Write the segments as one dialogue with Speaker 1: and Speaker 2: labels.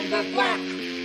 Speaker 1: longer black,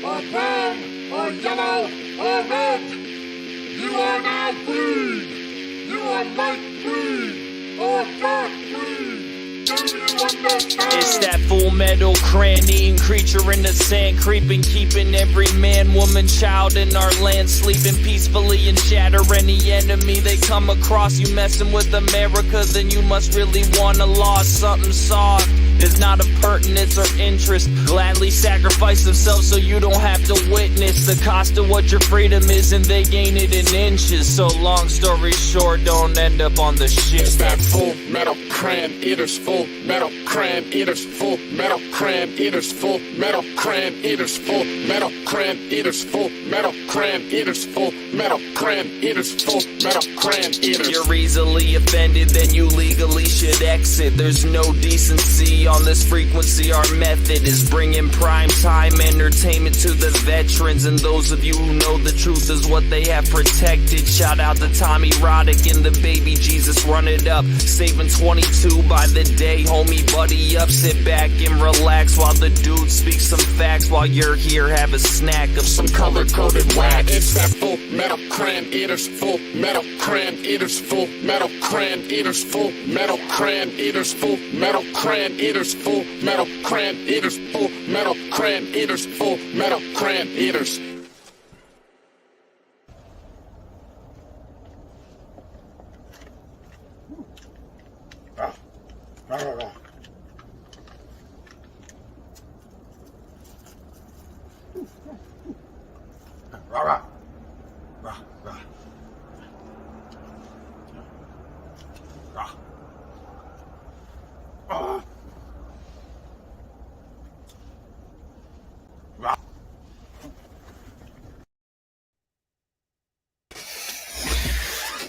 Speaker 1: or brown, or yellow, or red. You are now green. You are light green, or dark green.
Speaker 2: It's that full metal cran-eating creature in the sand, creeping, keeping every man, woman, child in our land sleeping peacefully and shatter any enemy they come across. You messing with America, then you must really wanna lost something soft. Is not of pertinence or interest. Gladly sacrifice themselves so you don't have to witness the cost of what your freedom is, and they gain it in inches. So long story short, don't end up on the ship.
Speaker 1: It's that full metal cram eaters, full metal cram eaters, full metal cram eaters, full metal cram eaters, full metal cram eaters, full metal cram eaters, full metal cram eaters, full metal cram eaters.
Speaker 2: You're easily offended, then you legally should exit. There's no decency on this frequency. Our method is bringing prime time entertainment to the veterans, and those of you who know the truth is what they have protected. Shout out to Tommy Roddick and the baby Jesus, run it up, saving 22 by the day, homie, buddy up. Sit back and relax while the dude speaks some facts. While you're here, have a snack of some color-coded wax.
Speaker 1: It's that full metal cram eaters, full metal cram eaters, full metal cram eaters, full metal cram eaters, full metal cram eaters, full metal cram eaters, full metal cram eaters, full metal cram eaters.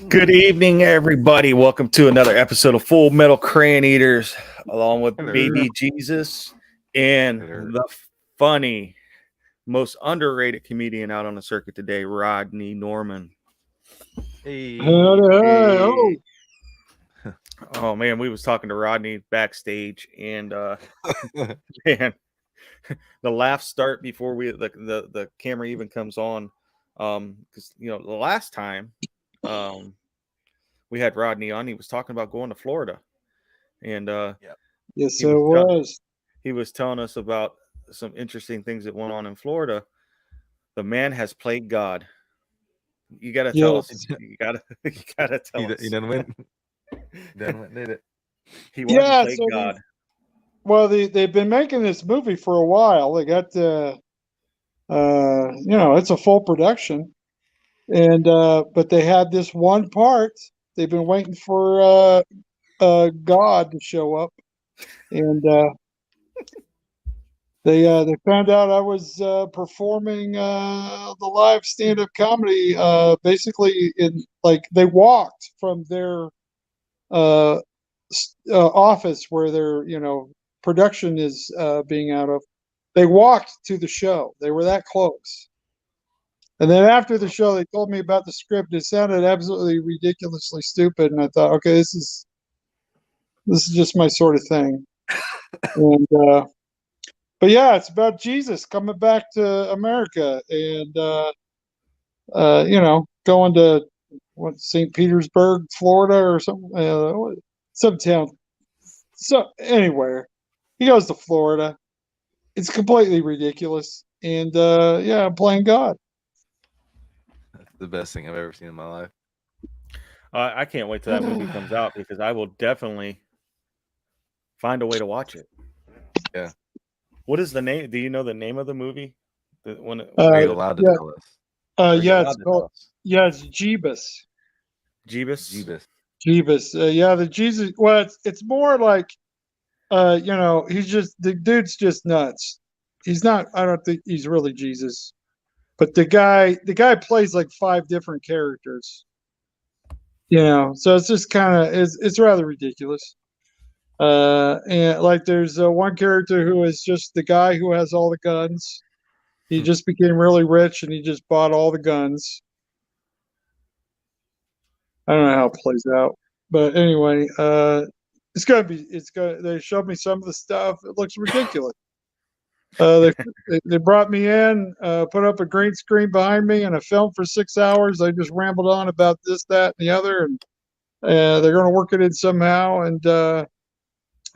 Speaker 3: Good evening, everybody. Welcome to another episode of Full Metal Cran Eaters, along with Baby Jesus and the funny, most underrated comedian out on the circuit today, Rodney Norman.
Speaker 4: Hey.
Speaker 3: Oh man, we was talking to Rodney backstage, and man, the laughs start before the camera even comes on, because the last time we had Rodney on, he was talking about going to Florida, and
Speaker 5: yes, it was.
Speaker 3: He was telling us about some interesting things that went on in Florida. The man has played God. You gotta tell us. You gotta tell us.
Speaker 4: He done went. Did it.
Speaker 3: He played God.
Speaker 5: They've been making this movie for a while. They got it's a full production. And but they had this one part. They've been waiting for God to show up, and they found out I was performing the live stand-up comedy. Basically, they walked from their office where their production is being out of. They walked to the show. They were that close. And then after the show, they told me about the script. It sounded absolutely ridiculously stupid, and I thought, okay, this is just my sort of thing. And but yeah, it's about Jesus coming back to America, and going to St. Petersburg, Florida, or some town. So anywhere, he goes to Florida. It's completely ridiculous, and I'm playing God.
Speaker 4: The best thing I've ever seen in my life.
Speaker 3: I can't wait till that movie comes out, because I will definitely find a way to watch it.
Speaker 4: Yeah.
Speaker 3: What is the name? Do you know the name of the movie?
Speaker 4: Are you allowed to tell us?
Speaker 5: It's Jeebus.
Speaker 3: Jeebus.
Speaker 5: Jeebus. The Jesus. Well, it's more like, he's just, the dude's just nuts. He's not. I don't think he's really Jesus. But the guy plays like 5 different characters, so it's just kind of it's rather ridiculous. And like there's one character who is just the guy who has all the guns. He just became really rich and he just bought all the guns. I don't know how it plays out, but anyway, they showed me some of the stuff. It looks ridiculous. They brought me in, put up a green screen behind me, and I filmed for 6 hours. I just rambled on about this, that, and the other, and they're going to work it in somehow. And I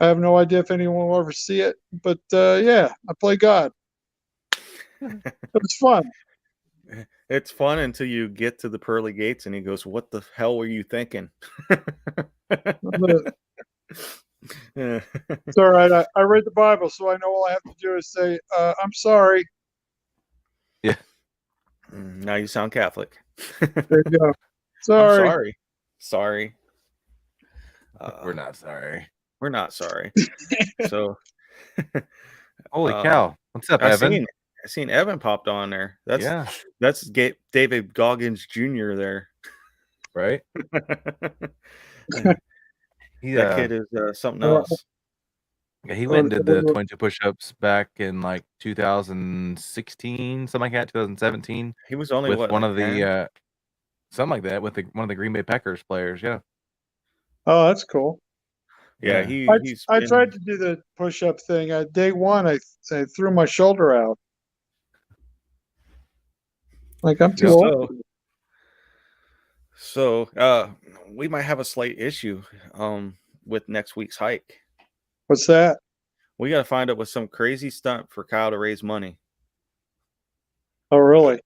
Speaker 5: have no idea if anyone will ever see it, but yeah, I play God. It was fun.
Speaker 3: It's fun until you get to the pearly gates and he goes, "What the hell were you thinking?" Yeah.
Speaker 5: It's all right. I read the Bible, so I know all I have to do is say, "I'm sorry."
Speaker 4: Yeah.
Speaker 3: Now you sound Catholic.
Speaker 5: There you go.
Speaker 3: I'm
Speaker 5: Sorry.
Speaker 3: sorry. Sorry.
Speaker 4: We're not sorry.
Speaker 3: We're not sorry. So,
Speaker 4: Holy cow! What's up,
Speaker 3: I
Speaker 4: Evan?
Speaker 3: seen Evan popped on there. That's David Goggins Jr. there.
Speaker 4: Right?
Speaker 3: That kid is something else.
Speaker 4: Yeah, he went and did the 22 push-ups back in like 2016, something like that, 2017.
Speaker 3: He was only
Speaker 4: with
Speaker 3: what,
Speaker 4: one
Speaker 3: like
Speaker 4: of
Speaker 3: 10?
Speaker 4: the something like that with one of the Green Bay Packers players. Yeah.
Speaker 5: Oh, that's cool.
Speaker 3: Yeah,
Speaker 5: I tried to do the push-up thing. Day one, I threw my shoulder out. Like, I'm too old.
Speaker 3: So we might have a slight issue with next week's hike.
Speaker 5: What's that?
Speaker 3: We got to find out with some crazy stunt for Kyle to raise money.
Speaker 5: Oh, really?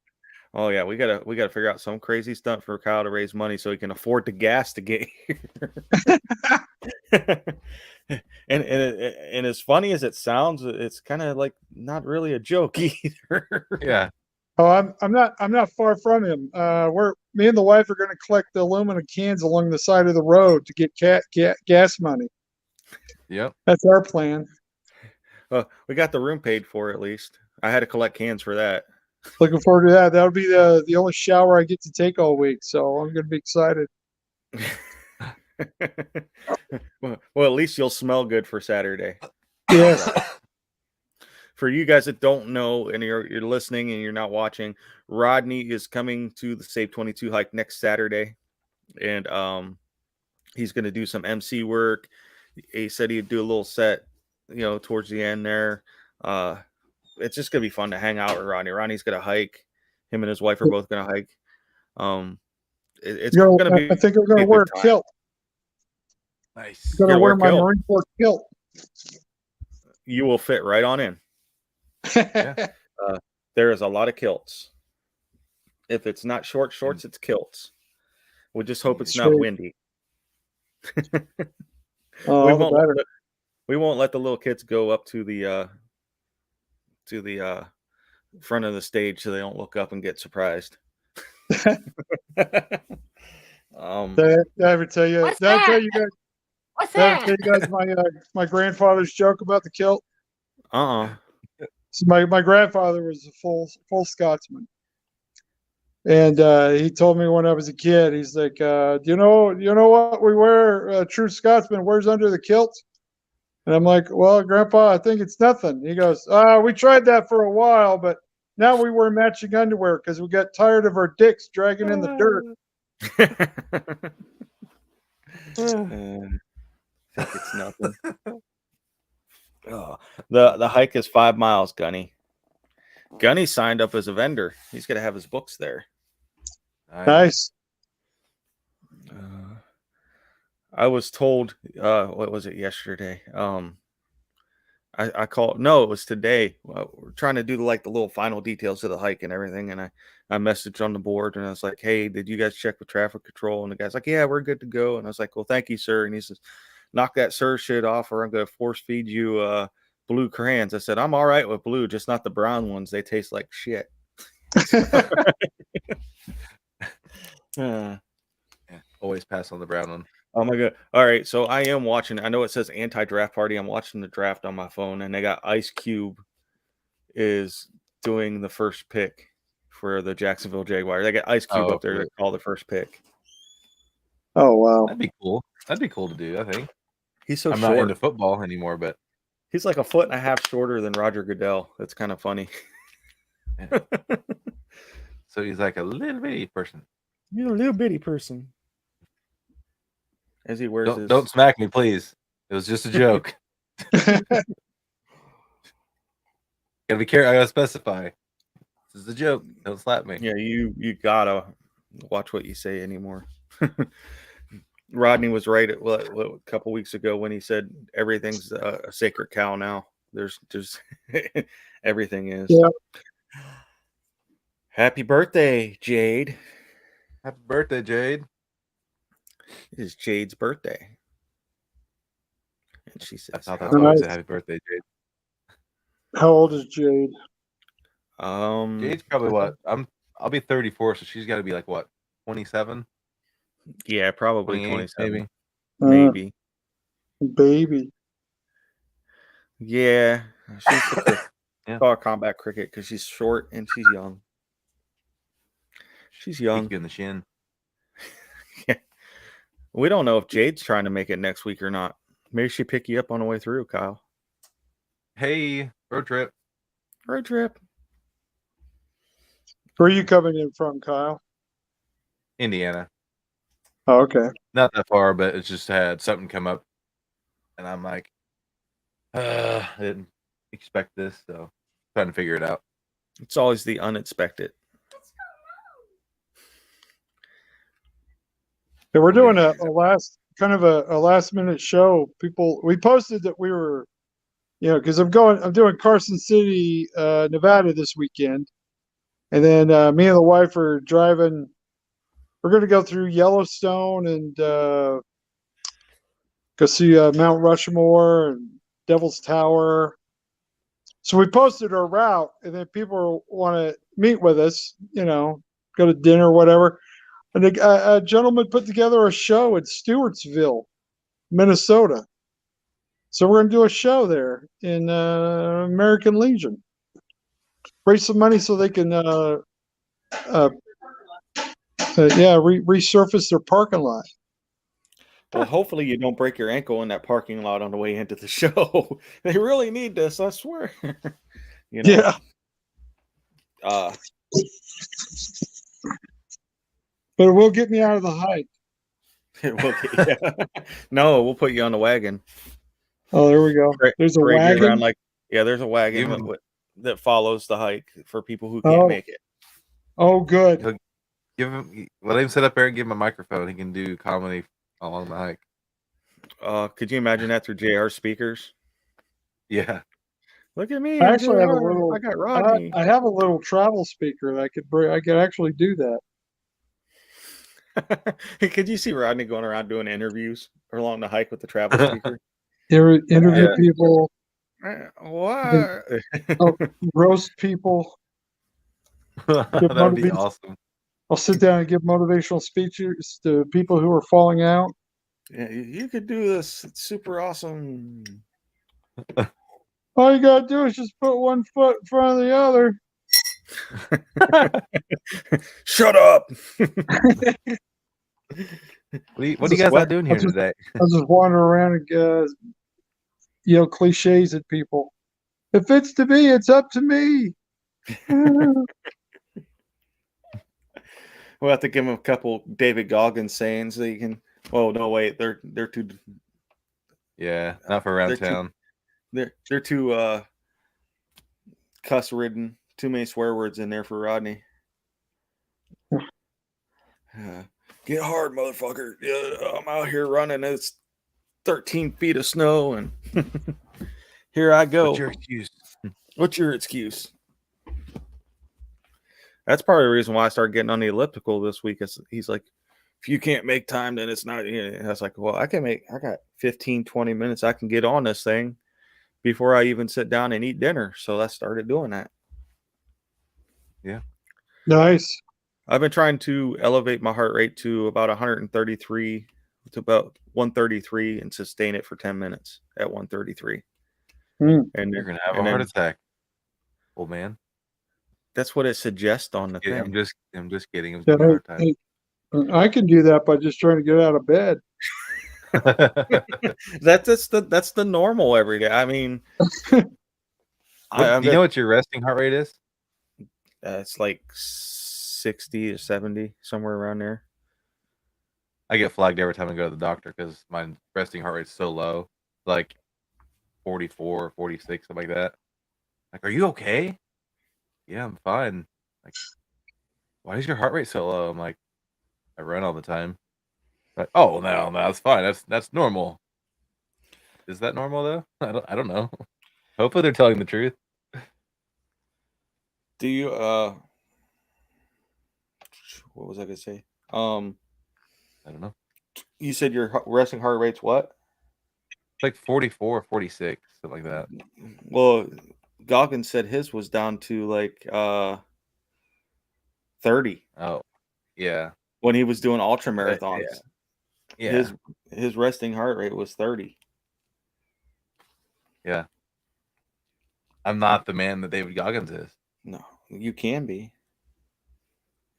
Speaker 3: Oh yeah, we gotta figure out some crazy stunt for Kyle to raise money so he can afford the gas to get here. and as funny as it sounds, it's kind of like not really a joke either.
Speaker 4: Yeah.
Speaker 5: Oh, I'm not far from him. Me and the wife are going to collect the aluminum cans along the side of the road to get gas money.
Speaker 4: Yep.
Speaker 5: That's our plan.
Speaker 3: We got the room paid for at least. I had to collect cans for that.
Speaker 5: Looking forward to that. That'll be the only shower I get to take all week, so I'm going to be excited.
Speaker 3: Well, at least you'll smell good for Saturday.
Speaker 5: Yes.
Speaker 3: For you guys that don't know and you're listening and you're not watching, Rodney is coming to the Save 22 hike next Saturday, and he's going to do some MC work. He said he'd do a little set, towards the end there. It's just going to be fun to hang out with Rodney. Rodney's going to hike. Him and his wife are both going to hike. It's going to be.
Speaker 5: I think I'm going to wear a kilt.
Speaker 4: Nice.
Speaker 5: I'm going to wear my Marine Corps kilt.
Speaker 3: You will fit right on in.
Speaker 4: Yeah.
Speaker 3: There is a lot of kilts. If it's not short shorts, it's kilts. We just hope it's not windy. We won't let the little kids go up to the front of the stage so they don't look up and get surprised.
Speaker 5: Did I ever tell you?
Speaker 6: What's
Speaker 5: Did I tell
Speaker 6: that?
Speaker 5: you guys?
Speaker 6: What's
Speaker 5: Did I
Speaker 6: that?
Speaker 5: tell you guys my grandfather's joke about the kilt? So my grandfather was a full Scotsman, and he told me when I was a kid, he's like, you know what we wear? A true Scotsman wears under the kilt. And I'm like, well, Grandpa, I think it's nothing. He goes, we tried that for a while, but now we wear matching underwear because we got tired of our dicks dragging in the dirt.
Speaker 3: I think it's nothing. The hike is 5 miles, Gunny. Gunny signed up as a vendor. He's going to have his books there.
Speaker 5: Nice.
Speaker 3: I was told, what was it yesterday? I called, no, it was today. We're trying to do the little final details of the hike and everything. And I messaged on the board and I was like, hey, did you guys check with traffic control? And the guy's like, yeah, we're good to go. And I was like, well, thank you, sir. And he says, knock that sir shit off or I'm going to force feed you blue crayons. I said, I'm all right with blue, just not the brown ones. They taste like shit.
Speaker 4: Always pass on the brown one.
Speaker 3: Oh my god. All right. So I am watching. I know it says anti-draft party. I'm watching the draft on my phone, and they got Ice Cube is doing the first pick for the Jacksonville Jaguars. They got Ice Cube up there to call the first pick.
Speaker 5: Oh wow.
Speaker 4: That'd be cool. That'd be cool to do, I think.
Speaker 3: He's so
Speaker 4: I'm
Speaker 3: short.
Speaker 4: not into football anymore, but
Speaker 3: he's like 1.5 feet shorter than Roger Goodell. That's kind of funny.
Speaker 4: Yeah. So he's like a little bitty person.
Speaker 3: You're a little bitty person. As he wears
Speaker 4: don't smack me, please. It was just a joke. Gotta be careful. I gotta specify. This is a joke. Don't slap me.
Speaker 3: Yeah, you gotta watch what you say anymore. Rodney was right at what a couple weeks ago when he said everything's a sacred cow now. There's just everything is.
Speaker 5: Yeah.
Speaker 3: Happy birthday, Jade.
Speaker 4: Happy birthday, Jade.
Speaker 3: It is Jade's birthday. And she
Speaker 4: I
Speaker 3: says,
Speaker 4: thought that's why I
Speaker 5: Nice.
Speaker 4: said happy birthday, Jade.
Speaker 5: How old is Jade?
Speaker 4: Jade's probably what? I'll be 34, so she's gotta be like what, 27?
Speaker 3: Yeah, probably
Speaker 4: 28,
Speaker 3: 27.
Speaker 4: maybe.
Speaker 3: Maybe.
Speaker 5: Baby.
Speaker 3: Yeah. She's the
Speaker 4: Yeah.
Speaker 3: call her combat cricket because she's short and she's young. She's young.
Speaker 4: Kick you in the shin.
Speaker 3: Yeah. We don't know if Jade's trying to make it next week or not. Maybe she pick you up on the way through, Kyle.
Speaker 4: Hey, road trip.
Speaker 3: Road trip.
Speaker 5: Where are you coming in from, Kyle?
Speaker 4: Indiana.
Speaker 5: Oh, okay.
Speaker 4: Not that far, but it's just had something come up. And I'm like, I didn't expect this, so trying to figure it out.
Speaker 3: It's always the unexpected.
Speaker 5: Yeah, we're doing a last minute show. We posted that we were, because I'm doing Carson City, Nevada this weekend, and then me and the wife are driving. We're going to go through Yellowstone and go see Mount Rushmore and Devil's Tower. So we posted our route, and then people want to meet with us, go to dinner or whatever. And a gentleman put together a show in Stewartsville, Minnesota. So we're going to do a show there in American Legion. Raise some money so they can, resurface their parking lot.
Speaker 3: Well, hopefully you don't break your ankle in that parking lot on the way into the show. They really need this, I swear.
Speaker 5: Yeah. But it will get me out of the hike.
Speaker 3: No, we'll put you on the wagon.
Speaker 5: Oh, there we go. There's a wagon.
Speaker 3: Around there's a wagon that follows the hike for people who can't make it.
Speaker 5: Oh, good.
Speaker 4: Let him sit up there and give him a microphone. He can do comedy along the hike.
Speaker 3: Could you imagine that through JR speakers?
Speaker 4: Yeah.
Speaker 3: Look at me.
Speaker 5: I actually have
Speaker 3: I got Rodney.
Speaker 5: I have a little travel speaker that I could actually do that.
Speaker 3: Could you see Rodney going around doing interviews along the hike with the travel speaker?
Speaker 5: Interview people.
Speaker 3: What?
Speaker 5: Roast people.
Speaker 4: That would be awesome.
Speaker 5: I'll sit down and give motivational speeches to people who are falling out.
Speaker 3: Yeah, you could do this. It's super awesome.
Speaker 5: All you gotta do is just put one foot in front of the other.
Speaker 3: Shut up.
Speaker 4: What are you guys not doing here today?
Speaker 5: I was just wandering around and yell cliches at people. If it's to be, it's up to me.
Speaker 3: We'll have to give him a couple David Goggins sayings so you can. Oh no, wait, they're too.
Speaker 4: Yeah, not for around town.
Speaker 3: They're too cuss ridden. Too many swear words in there for Rodney. Get hard, motherfucker. Yeah, I'm out here running. It's 13 feet of snow, and here I go.
Speaker 4: What's your excuse?
Speaker 3: What's your excuse? That's part of the reason why I started getting on the elliptical this week. He's like, if you can't make time, then it's not. I was like, well, I got 15, 20 minutes. I can get on this thing before I even sit down and eat dinner. So I started doing that.
Speaker 4: Yeah.
Speaker 5: Nice.
Speaker 3: I've been trying to elevate my heart rate to about 133 to about 133 and sustain it for 10 minutes at 133.
Speaker 5: And
Speaker 4: you're going to have a heart attack. Old man.
Speaker 3: That's what it suggests on the thing.
Speaker 4: I'm just kidding. I'm giving a hard time.
Speaker 5: I can do that by just trying to get out of bed.
Speaker 3: That's the normal every day. I mean,
Speaker 4: do you know what your resting heart rate is?
Speaker 3: It's like 60 or 70, somewhere around there.
Speaker 4: I get flagged every time I go to the doctor because my resting heart rate is so low, like 44, 46, something like that. Like, are you okay? Yeah, I'm fine. Like, why is your heart rate so low? I'm like, I run all the time. Like, oh no, that's fine. That's normal. Is that normal though? I don't know. Hopefully they're telling the truth.
Speaker 3: Do you what was I gonna say?
Speaker 4: I don't know.
Speaker 3: You said your resting heart rate's what?
Speaker 4: It's like 44, 46, something like that.
Speaker 3: Well, Goggins said his was down to like 30
Speaker 4: Oh, yeah.
Speaker 3: when he was doing ultra
Speaker 4: Yeah.
Speaker 3: marathons.
Speaker 4: Yeah.
Speaker 3: His resting heart rate was 30.
Speaker 4: Yeah. I'm not the man that David Goggins is.
Speaker 3: No, you can be,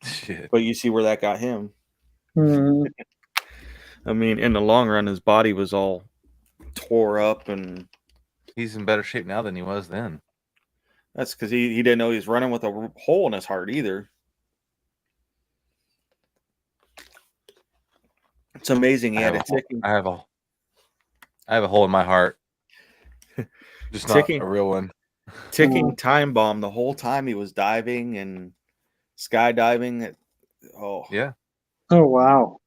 Speaker 4: Shit.
Speaker 3: but you see where that got him.
Speaker 5: Mhm.
Speaker 3: I mean, in the long run, his body was all tore up, and
Speaker 4: He's in better shape now than he was then.
Speaker 3: that's because he didn't know he was running with a hole in his heart either. It's amazing he had a ticking,
Speaker 4: I have a hole in my heart. Just not a real one.
Speaker 3: ticking time bomb the whole time he was diving and skydiving. Oh,
Speaker 4: Yeah.
Speaker 5: Oh wow.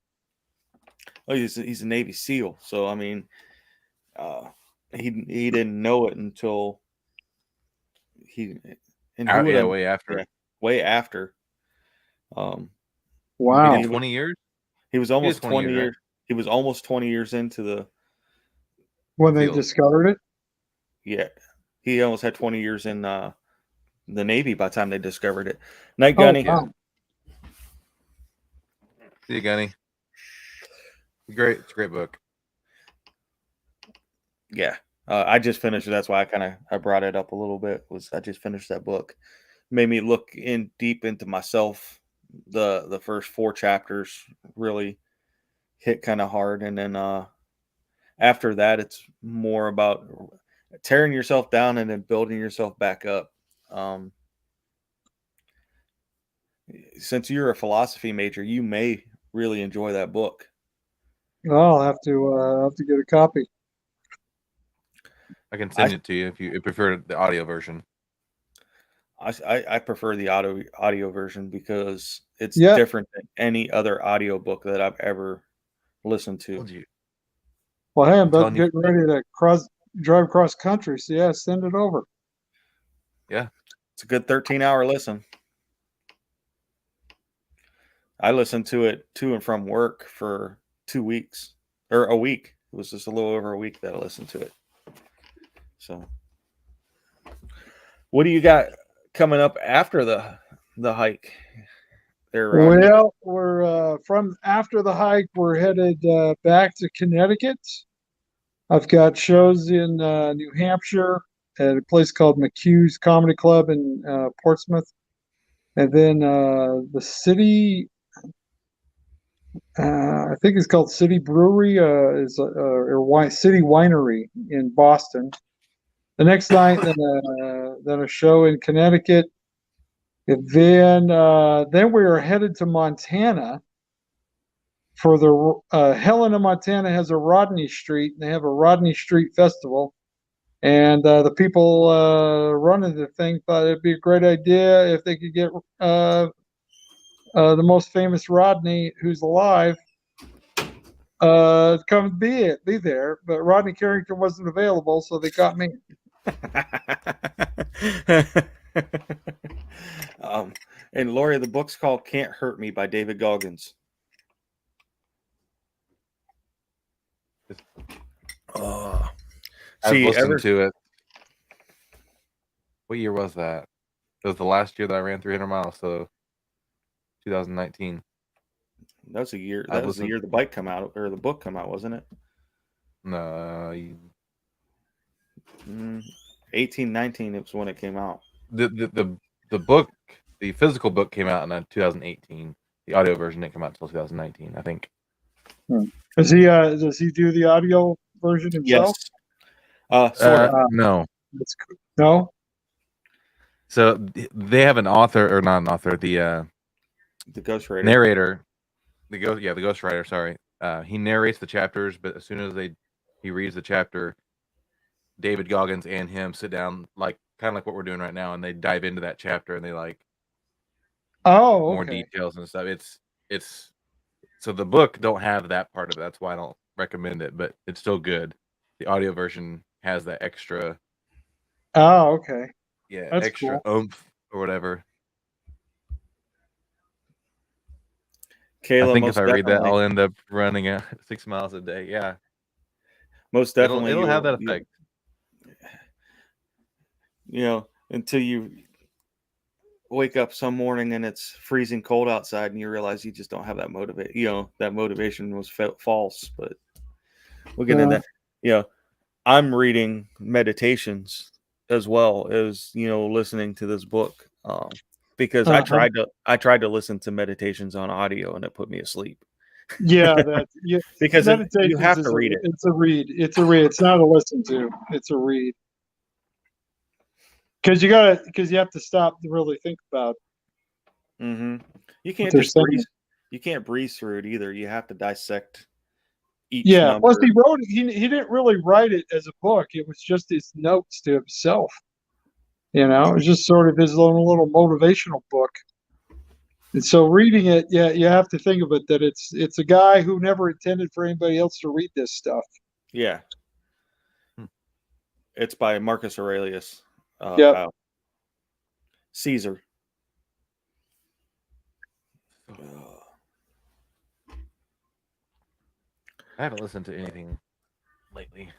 Speaker 3: oh, he's a Navy SEAL, so I mean, he didn't know it until he and who would
Speaker 4: Yeah,
Speaker 3: have-
Speaker 4: way after.
Speaker 3: yeah, way after.
Speaker 5: Wow.
Speaker 4: Maybe 20 years?
Speaker 3: He was almost
Speaker 4: 20
Speaker 3: 20
Speaker 4: years,
Speaker 3: years.
Speaker 4: right?
Speaker 3: He was almost 20 years into the
Speaker 5: When they
Speaker 4: Field.
Speaker 5: discovered it.
Speaker 3: yeah. He almost had 20 years in the Navy by the time they discovered it. Night,
Speaker 5: Oh,
Speaker 3: Gunny.
Speaker 5: wow.
Speaker 4: See you, Gunny. Great. It's a great book.
Speaker 3: Yeah, I just finished it. That's why I brought it up a little bit. Was I just finished that book? Made me look in deep into myself. The first 4 chapters really hit kind of hard, and then after that, it's more about tearing yourself down and then building yourself back up. Since you're a philosophy major, you may really enjoy that book.
Speaker 5: I'll have to get a copy.
Speaker 4: I can send it to you if you prefer the audio version.
Speaker 3: I prefer the audio version because it's
Speaker 5: Yeah.
Speaker 3: different than any other audio book that I've ever listened to.
Speaker 4: Told you.
Speaker 5: Well, hey, I'm about
Speaker 4: telling
Speaker 5: to
Speaker 4: you.
Speaker 5: get ready to drive cross country. So yeah, send it over.
Speaker 4: Yeah.
Speaker 3: It's a good 13-hour listen. I listened to it to and from work for 2 weeks or a week. It was just a little over a week that I listened to it. So, what do you got coming up after the hike? There, Rodney?
Speaker 5: Well, we're from after the hike, we're headed back to Connecticut. I've got shows in New Hampshire at a place called McHugh's Comedy Club in Portsmouth, and then the city. I think it's called City Brewery, or City Winery in Boston. The next night, then a show in Connecticut. And then we are headed to Montana for the Helena, Montana has a Rodney Street, and they have a Rodney Street Festival. And the people running the thing thought it'd be a great idea if they could get the most famous Rodney who's alive come be there. But Rodney Carrington wasn't available, so they got me.
Speaker 3: And Lori, the book's called "Can't Hurt Me" by David Goggins.
Speaker 4: I've listened to it. What year was that? It was the last year that I ran 300 miles, so 2019.
Speaker 3: That was the year. That was the year the bike come out, or the book come out, wasn't it?
Speaker 4: No,
Speaker 3: 18, 19. It was when it came out.
Speaker 4: The book, the physical book, came out in 2018. The audio version didn't come out until 2019, I think.
Speaker 5: Does he do the audio version himself?
Speaker 3: Yes. Sort of.
Speaker 4: No.
Speaker 5: No.
Speaker 4: So they have an author, or not an author, the
Speaker 3: ghostwriter.
Speaker 4: Narrator. The ghostwriter, sorry. He narrates the chapters, but as soon as he reads the chapter, David Goggins and him sit down like kind of like what we're doing right now, and they dive into that chapter and they like
Speaker 5: Oh,
Speaker 4: more
Speaker 5: okay.
Speaker 4: details and stuff. It's so the book don't have that part of it. That's why I don't recommend it, but it's still good. The audio version has that extra,
Speaker 5: Oh, okay. That's
Speaker 4: extra
Speaker 5: cool.
Speaker 4: oomph or whatever.
Speaker 3: Kayla,
Speaker 4: I think
Speaker 3: most
Speaker 4: if I read that,
Speaker 3: definitely,
Speaker 4: I'll end up running 6 miles a day. Yeah,
Speaker 3: most definitely,
Speaker 4: it'll have that effect.
Speaker 3: until you wake up some morning and it's freezing cold outside and you realize you just don't have that that motivation was false. But we'll get into that. I'm reading meditations as well as listening to this book, because I tried to listen to meditations on audio and it put me asleep.
Speaker 5: Yeah,
Speaker 3: Because you
Speaker 5: meditations
Speaker 3: have to read it.
Speaker 5: it's a read. It's a read. It's not a listen to. It's a read. Because you have to stop to really think about
Speaker 3: You
Speaker 5: what
Speaker 3: can't
Speaker 5: they're
Speaker 3: just
Speaker 5: saying.
Speaker 3: breeze. You can't breeze through it either. You have to dissect each
Speaker 5: Yeah.
Speaker 3: number.
Speaker 5: Plus, he wrote it. He didn't really write it as a book. It was just his notes to himself. It was just sort of his own little motivational book. And so reading it, you have to think of it that it's a guy who never intended for anybody else to read this stuff.
Speaker 3: Yeah. It's by Marcus Aurelius.
Speaker 5: Yep.
Speaker 3: Kyle. Caesar.
Speaker 4: I haven't listened to anything lately.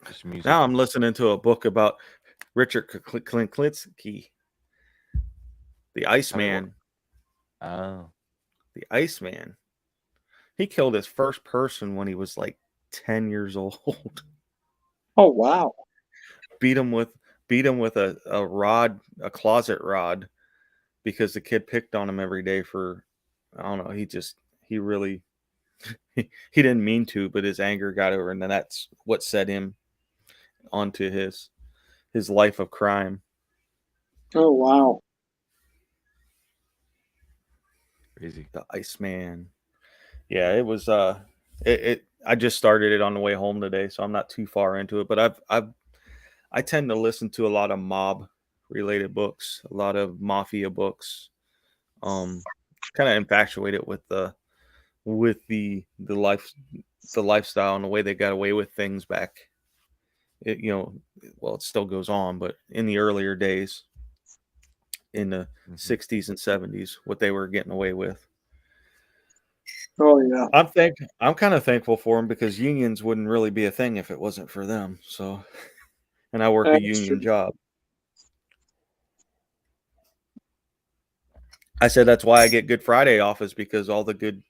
Speaker 4: Just music.
Speaker 3: Now I'm listening to a book about Richard Klinklinski, the Iceman.
Speaker 4: Oh.
Speaker 3: The Iceman. He killed his first person when he was like 10 years old.
Speaker 5: Oh wow.
Speaker 3: Beat him with a rod, a closet rod, because the kid picked on him every day for, I don't know, he really he didn't mean to, but his anger got over, and then that's what set him onto his life of crime.
Speaker 5: Oh wow.
Speaker 4: Crazy.
Speaker 3: The Iceman. Yeah, it was I just started it on the way home today, so I'm not too far into it, but I tend to listen to a lot of mob related books, a lot of mafia books. Kind of infatuated with the lifestyle and the way they got away with things back. It still goes on, but in the earlier days, in the 60s and 70s, what they were getting away with.
Speaker 5: Oh yeah.
Speaker 3: I'm kind of thankful for them, because unions wouldn't really be a thing if it wasn't for them. So, and I work a union job. I said that's why I get Good Friday off, is because all the good,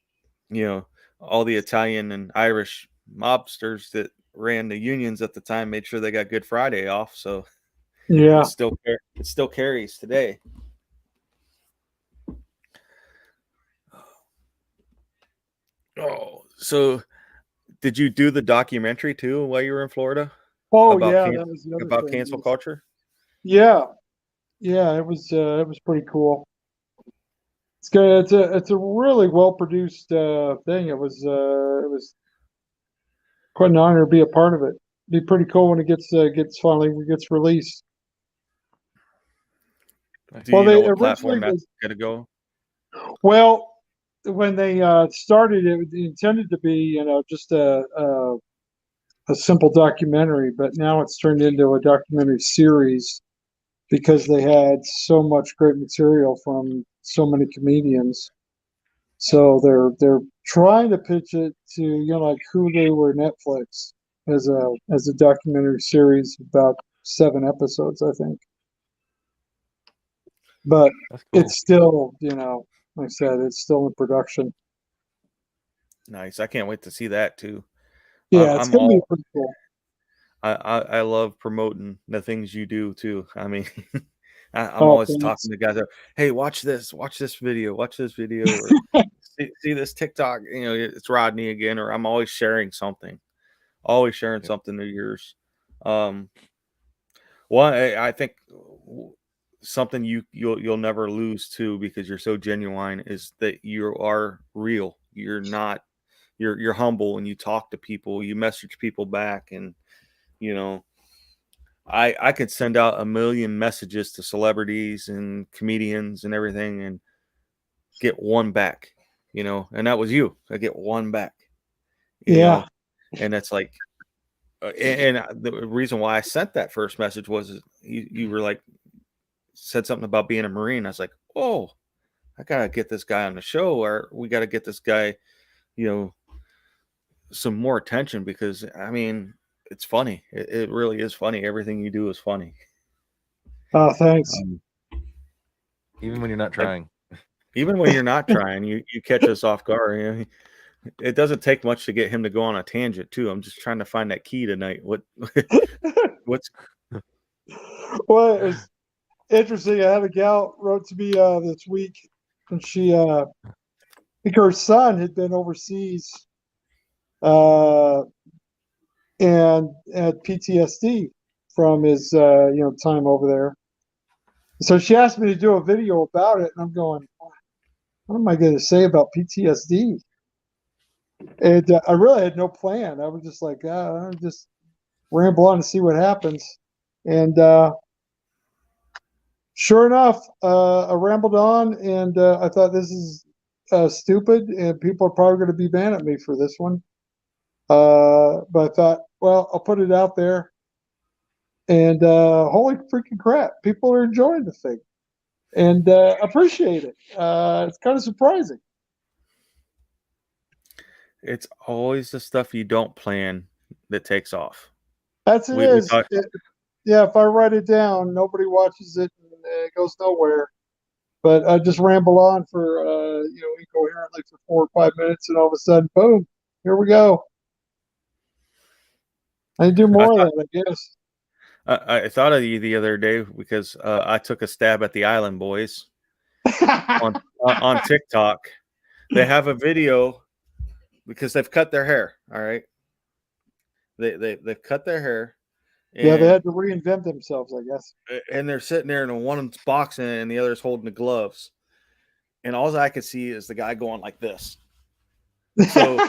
Speaker 3: all the Italian and Irish mobsters that ran the unions at the time made sure they got Good Friday off. So
Speaker 5: yeah,
Speaker 3: it still carries today. Oh, so did you do the documentary too while you were in Florida?
Speaker 5: Oh
Speaker 3: about
Speaker 5: yeah, that was the other
Speaker 3: about
Speaker 5: thing.
Speaker 3: cancel culture?
Speaker 5: Yeah, it was pretty cool. It's good. It's a really well produced thing. It was quite an honor to be a part of it. It'd be pretty cool when it gets finally gets released.
Speaker 3: Do you know what platform that's going to go?
Speaker 5: Well, when they started it intended to be just a simple documentary, but now it's turned into a documentary series because they had so much great material from so many comedians. So they're trying to pitch it to like Hulu or Netflix as a documentary series, about 7 episodes, I think. But
Speaker 4: That's cool.
Speaker 5: it's still, like I said, it's still in production.
Speaker 3: Nice. I can't wait to see that too.
Speaker 5: Yeah, it's gonna be pretty cool.
Speaker 3: I love promoting the things you do too. I mean, I'm always talking to guys. Hey, watch this video, or see this TikTok. It's Rodney again, or I'm always sharing something of yours. One, I think something you'll never lose too, because you're so genuine, is that you are real. You're not. You're humble, and you talk to people. You message people back, and I could send out a million messages to celebrities and comedians and everything and get one back, you know, and that was you. I get one back, you
Speaker 5: Yeah.
Speaker 3: know, and that's like, and the reason why I sent that first message was you were like, said something about being a Marine. I was like, oh, I gotta get this guy on the show, or we gotta get this guy, you know, some more attention, because I mean, it's funny. It really is funny. Everything you do is funny.
Speaker 5: Oh, thanks.
Speaker 4: Even when you're not trying.
Speaker 3: Even when you're not trying, you catch us off guard. You know? It doesn't take much to get him to go on a tangent too. I'm just trying to find that key tonight. What's
Speaker 5: Well, it was interesting. I had a gal wrote to me this week, and she, I think her son had been overseas, and had PTSD from his, time over there. So she asked me to do a video about it, and I'm going, what am I going to say about PTSD? And I really had no plan. I was just like, I'll just ramble on and see what happens. And sure enough, I rambled on, and I thought this is stupid, and people are probably going to be mad at me for this one. But I thought, well, I'll put it out there. And holy freaking crap, people are enjoying the thing and appreciate it. It's kind of surprising.
Speaker 3: It's always the stuff you don't plan that takes off.
Speaker 5: That's it. Yeah, if I write it down, nobody watches it, and it goes nowhere. But I just ramble on for incoherently for 4 or 5 minutes, and all of a sudden, boom, here we go. I do more of that, I guess.
Speaker 3: I thought of you the other day because I took a stab at the Island Boys on TikTok. They have a video because they've cut their hair. All right, they've cut their hair.
Speaker 5: Yeah, they had to reinvent themselves, I guess.
Speaker 3: And they're sitting there, and one's boxing and the other's holding the gloves. And all I could see is the guy going like this. So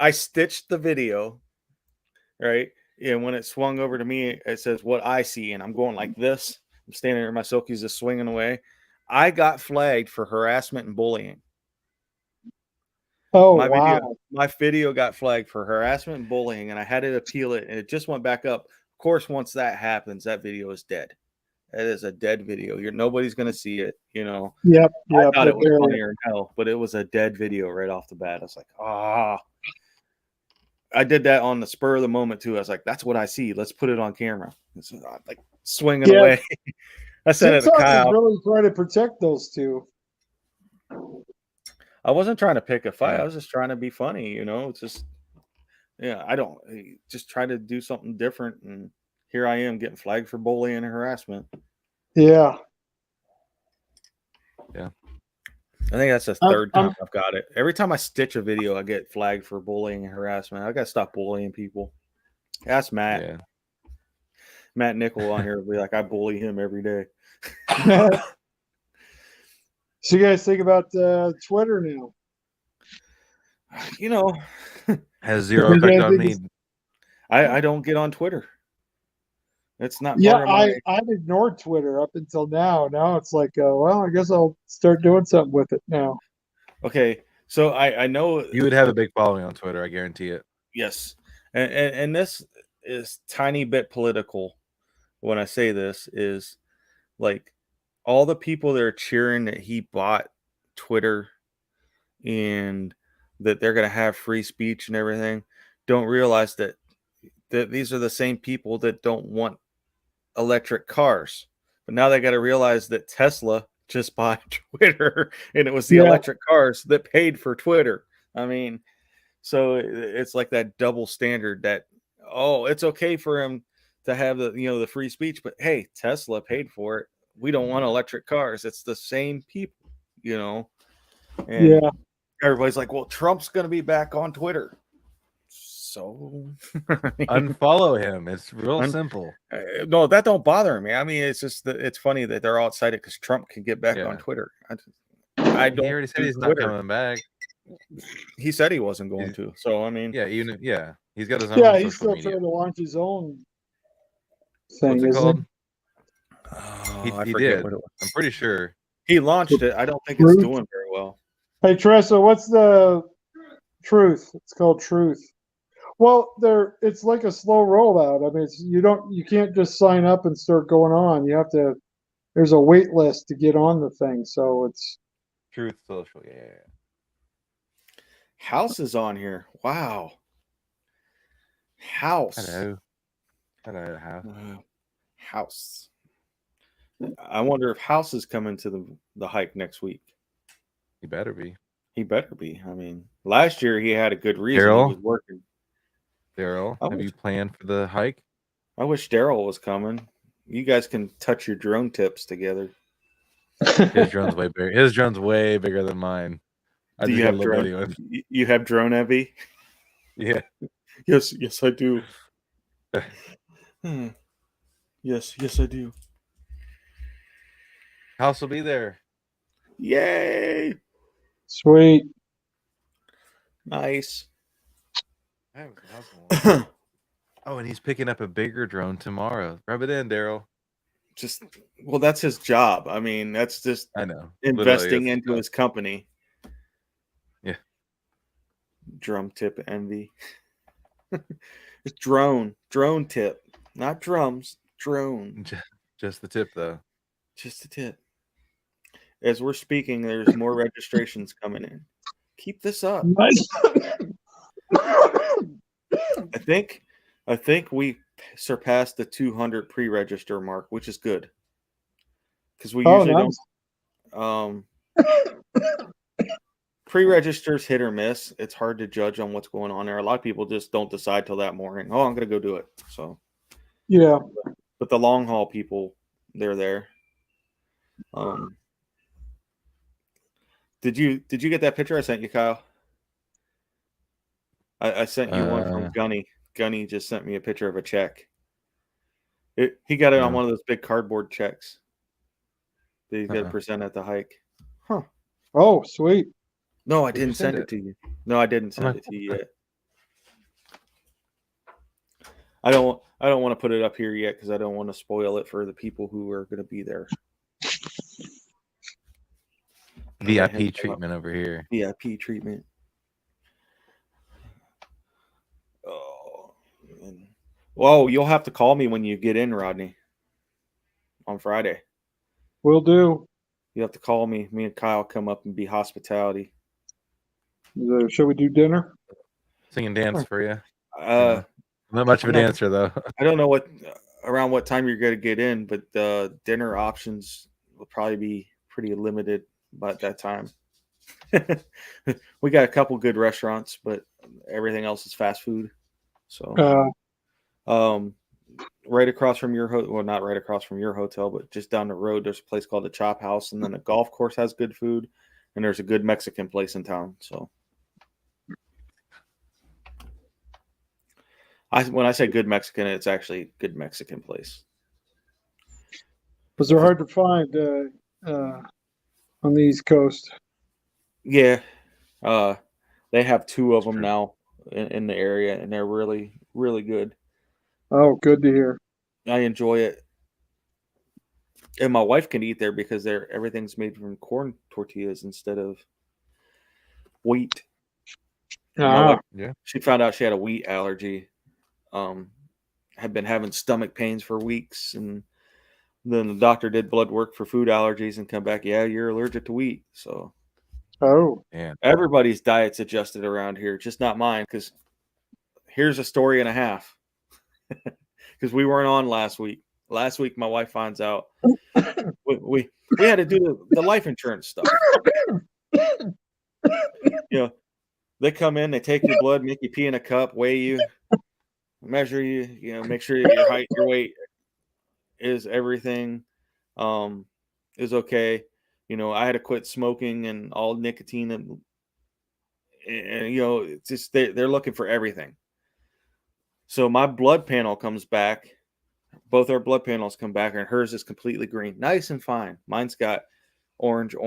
Speaker 3: I stitched the video, right? And when it swung over to me, it says what I see, and I'm going like this. I'm standing there, my silkies just swinging away. I got flagged for harassment and bullying.
Speaker 5: Oh,
Speaker 3: wow. My video got flagged for harassment and bullying, and I had to appeal it, and it just went back up. Of course, once that happens, that video is dead. It is a dead video. Nobody's going to see it, you know.
Speaker 5: Yep.
Speaker 3: I thought it was funnier than hell, but it was a dead video right off the bat. I was like, I did that on the spur of the moment too. I was like, that's what I see. Let's put it on camera. So, like swinging away. I said it to Kyle.
Speaker 5: Really trying to protect those two.
Speaker 3: I wasn't trying to pick a fight. I was just trying to be funny, you know. It's just, just try to do something different. And here I am getting flagged for bullying and harassment.
Speaker 5: Yeah.
Speaker 3: Yeah. I think that's the third time I've got it. Every time I stitch a video, I get flagged for bullying and harassment. I got to stop bullying people. Ask Matt. Yeah. Matt Nickel on here will be like, I bully him every day.
Speaker 5: So you guys think about Twitter now?
Speaker 3: You know,
Speaker 4: has zero effect on me.
Speaker 3: I don't get on Twitter. It's not.
Speaker 5: Yeah, I've ignored Twitter up until now. Now it's like, well, I guess I'll start doing something with it now.
Speaker 3: Okay, so I know
Speaker 4: you would have a big following on Twitter. I guarantee it.
Speaker 3: Yes, and this is tiny bit political. When I say this, is like all the people that are cheering that he bought Twitter and that they're going to have free speech and everything don't realize that these are the same people that don't want electric cars. But now they got to realize that Tesla just bought Twitter, and it was the electric cars that paid for Twitter. I mean, so it's like that double standard that, it's okay for him to have the free speech, but hey, Tesla paid for it. We don't want electric cars. It's the same people, you know. And everybody's like, well, Trump's going to be back on Twitter. So
Speaker 4: unfollow him. It's real simple.
Speaker 3: No, that don't bother me. I mean, it's just that it's funny that they're all excited because Trump can get back on Twitter. I don't.
Speaker 4: He already said he's not coming back.
Speaker 3: He said he wasn't going to. So I mean,
Speaker 4: he's got his own.
Speaker 5: Yeah, he's still trying to launch his own thing,
Speaker 4: What's it
Speaker 5: isn't
Speaker 4: called?
Speaker 5: it?
Speaker 3: Oh, I
Speaker 4: He
Speaker 3: forget
Speaker 4: did.
Speaker 3: what it was.
Speaker 4: I'm pretty sure.
Speaker 3: He launched it. I don't think it's
Speaker 5: Truth.
Speaker 3: doing very well.
Speaker 5: Hey, Tressa, what's the Truth? It's called Truth. Well, it's like a slow rollout. I mean, you can't just sign up and start going on. You have to. There's a wait list to get on the thing, so it's.
Speaker 4: Truth Social. Yeah.
Speaker 3: House is on here. Wow. House.
Speaker 4: Hello. House.
Speaker 3: House. I wonder if House is coming to the hike next week.
Speaker 4: He better be.
Speaker 3: He better be. I mean, last year he had a good reason.
Speaker 4: Daryl?
Speaker 3: He was working.
Speaker 4: Daryl,
Speaker 3: I
Speaker 4: have
Speaker 3: wish-
Speaker 4: you planned for the hike?
Speaker 3: I wish Daryl was coming. You guys can touch your drone tips together.
Speaker 4: His drone's way bigger. His drone's way bigger than mine. I
Speaker 3: Do
Speaker 4: just
Speaker 3: you
Speaker 4: got
Speaker 3: have
Speaker 4: a little
Speaker 3: drone?
Speaker 4: bitty one.
Speaker 3: You have drone heavy?
Speaker 4: Yeah.
Speaker 3: Yes, I do. Yes, I do.
Speaker 4: House will be there.
Speaker 3: Yay!
Speaker 5: Sweet.
Speaker 3: Nice.
Speaker 4: I haven't seen House in a while. Oh, and he's picking up a bigger drone tomorrow. Rub it in, Daryl.
Speaker 3: Well, that's his job. I mean, that's just
Speaker 4: I know.
Speaker 3: investing
Speaker 4: Literally,
Speaker 3: into his company.
Speaker 4: Yeah.
Speaker 3: Drum tip envy. It's drone tip, not drums. Drone.
Speaker 4: Just the tip, though.
Speaker 3: Just a tip. As we're speaking, there's more registrations coming in. Keep this up.
Speaker 5: Nice.
Speaker 3: I think we surpassed the 200 pre-register mark, which is good. Because we usually
Speaker 5: nice.
Speaker 3: don't. Pre-registers hit or miss. It's hard to judge on what's going on there. A lot of people just don't decide till that morning. Oh, I'm gonna go do it. So
Speaker 5: Yeah.
Speaker 3: but the long haul people, they're there. Did you get that picture I sent you, Kyle? I sent you one from Gunny. Gunny just sent me a picture of a check. He got it on one of those big cardboard checks that he's got to present at the hike. Huh.
Speaker 5: Oh, sweet.
Speaker 3: No, I didn't send it to you. No, I didn't send it to you yet. I don't want to put it up here yet because I don't want to spoil it for the people who are going to be there.
Speaker 4: VIP treatment over here.
Speaker 3: VIP treatment. Oh, man. Whoa, you'll have to call me when you get in, Rodney, on Friday.
Speaker 5: Will do.
Speaker 3: You have to call me. Me and Kyle come up and be hospitality.
Speaker 5: Shall we do dinner?
Speaker 4: Sing and dance for you.
Speaker 3: Not
Speaker 4: much of a dancer, though.
Speaker 3: I don't know around what time you're going to get in, but the dinner options will probably be pretty limited by that time. We got a couple good restaurants, but everything else is fast food. So, right across from your well, not right across from your hotel, but just down the road, there's a place called the Chop House, and then a golf course has good food, and there's a good Mexican place in town. So, when I say good Mexican, it's actually a good Mexican place.
Speaker 5: Was they're hard to find on the East Coast.
Speaker 3: Yeah, they have two of them now in the area, and they're really, really good.
Speaker 5: Oh, good to hear.
Speaker 3: I enjoy it, and my wife can eat there because everything's made from corn tortillas instead of wheat.
Speaker 5: Yeah.
Speaker 3: She found out she had a wheat allergy. Had been having stomach pains for weeks, and then the doctor did blood work for food allergies and come back, yeah, you're allergic to wheat. So, everybody's diet's adjusted around here, just not mine. Because here's a story and a half. Because we weren't on last week. Last week, my wife finds out we had to do the life insurance stuff. They come in, they take your blood, make you pee in a cup, weigh you, measure you, make sure your height, your weight is everything is okay. I had to quit smoking and all nicotine and it's just they're looking for everything. So my blood panel comes back. Both our blood panels come back, and hers is completely green, nice and fine. Mine's got orange. My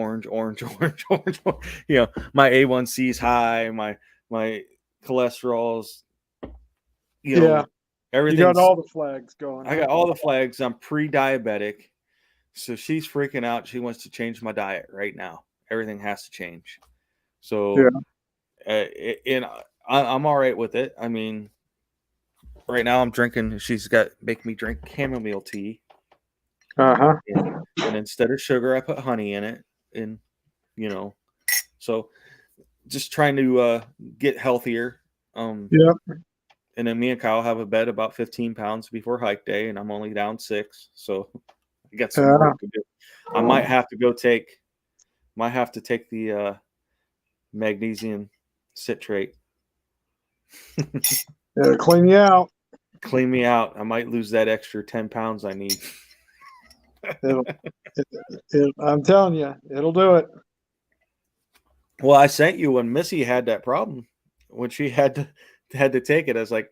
Speaker 3: A1C is high. My cholesterol's,
Speaker 5: You got all the flags going.
Speaker 3: I got all the flags. I'm pre-diabetic. So she's freaking out. She wants to change my diet right now. Everything has to change. So, and I'm all right with it. I mean, right now I'm drinking. She's make me drink chamomile tea. And instead of sugar, I put honey in it. And so just trying to get healthier. And then me and Kyle have a bet about 15 pounds before hike day, and I'm only down 6. So I got some work to do. I might have to take the magnesium citrate.
Speaker 5: Clean you out.
Speaker 3: Clean me out. I might lose that extra 10 pounds I need.
Speaker 5: I'm telling you, it'll do it.
Speaker 3: Well, I sent you when Missy had that problem, when she had to take it. I was like,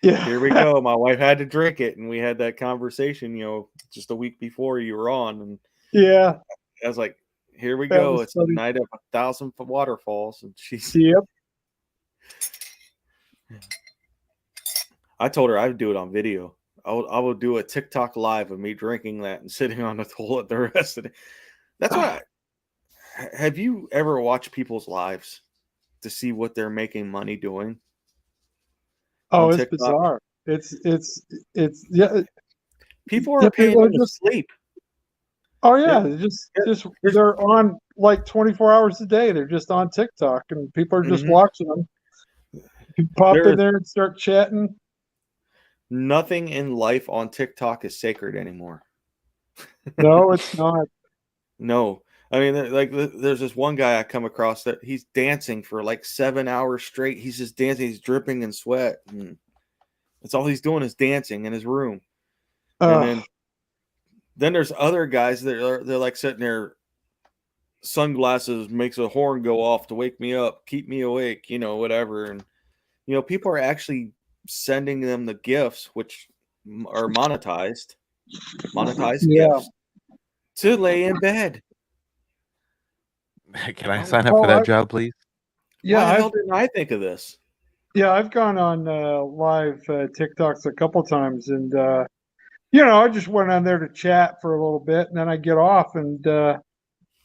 Speaker 3: here we go. My wife had to drink it, and we had that conversation, just a week before you were on. And I was like, here we go. It's funny. A night of 1,000 waterfalls. And she's I told her I would do it on video. I will do a TikTok live of me drinking that and sitting on the toilet the rest of the day. That's why. Have you ever watched people's lives to see what they're making money doing?
Speaker 5: Oh, it's bizarre. It's
Speaker 3: people are paying them to sleep.
Speaker 5: Oh yeah, they're on like 24 hours a day. They're just on TikTok, and people are just watching them. You pop in there and start chatting.
Speaker 3: Nothing in life on TikTok is sacred anymore.
Speaker 5: No, it's not.
Speaker 3: No. I mean, like, there's this one guy I come across that he's dancing for like 7 hours straight. He's just dancing. He's dripping in sweat. And that's all he's doing is dancing in his room. And then there's other guys that they're like sitting there, sunglasses makes a horn go off to wake me up, keep me awake, whatever. And, people are actually sending them the gifts, which are monetized gifts to lay in bed.
Speaker 4: Can I sign up for that job, please?
Speaker 3: Yeah. Why the hell didn't I think of this?
Speaker 5: Yeah, I've gone on live TikToks a couple times, and I just went on there to chat for a little bit, and then I get off and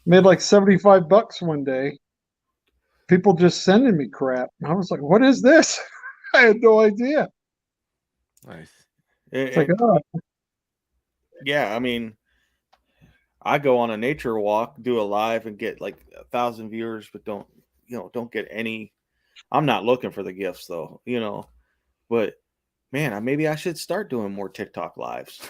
Speaker 5: made like $75 one day. People just sending me crap. And I was like, "What is this?" I had no idea.
Speaker 4: Nice.
Speaker 5: It's like, oh.
Speaker 3: Yeah, I mean, I go on a nature walk, do a live, and get like 1,000 viewers, but don't get any. I'm not looking for the gifts though, but man, maybe I should start doing more TikTok lives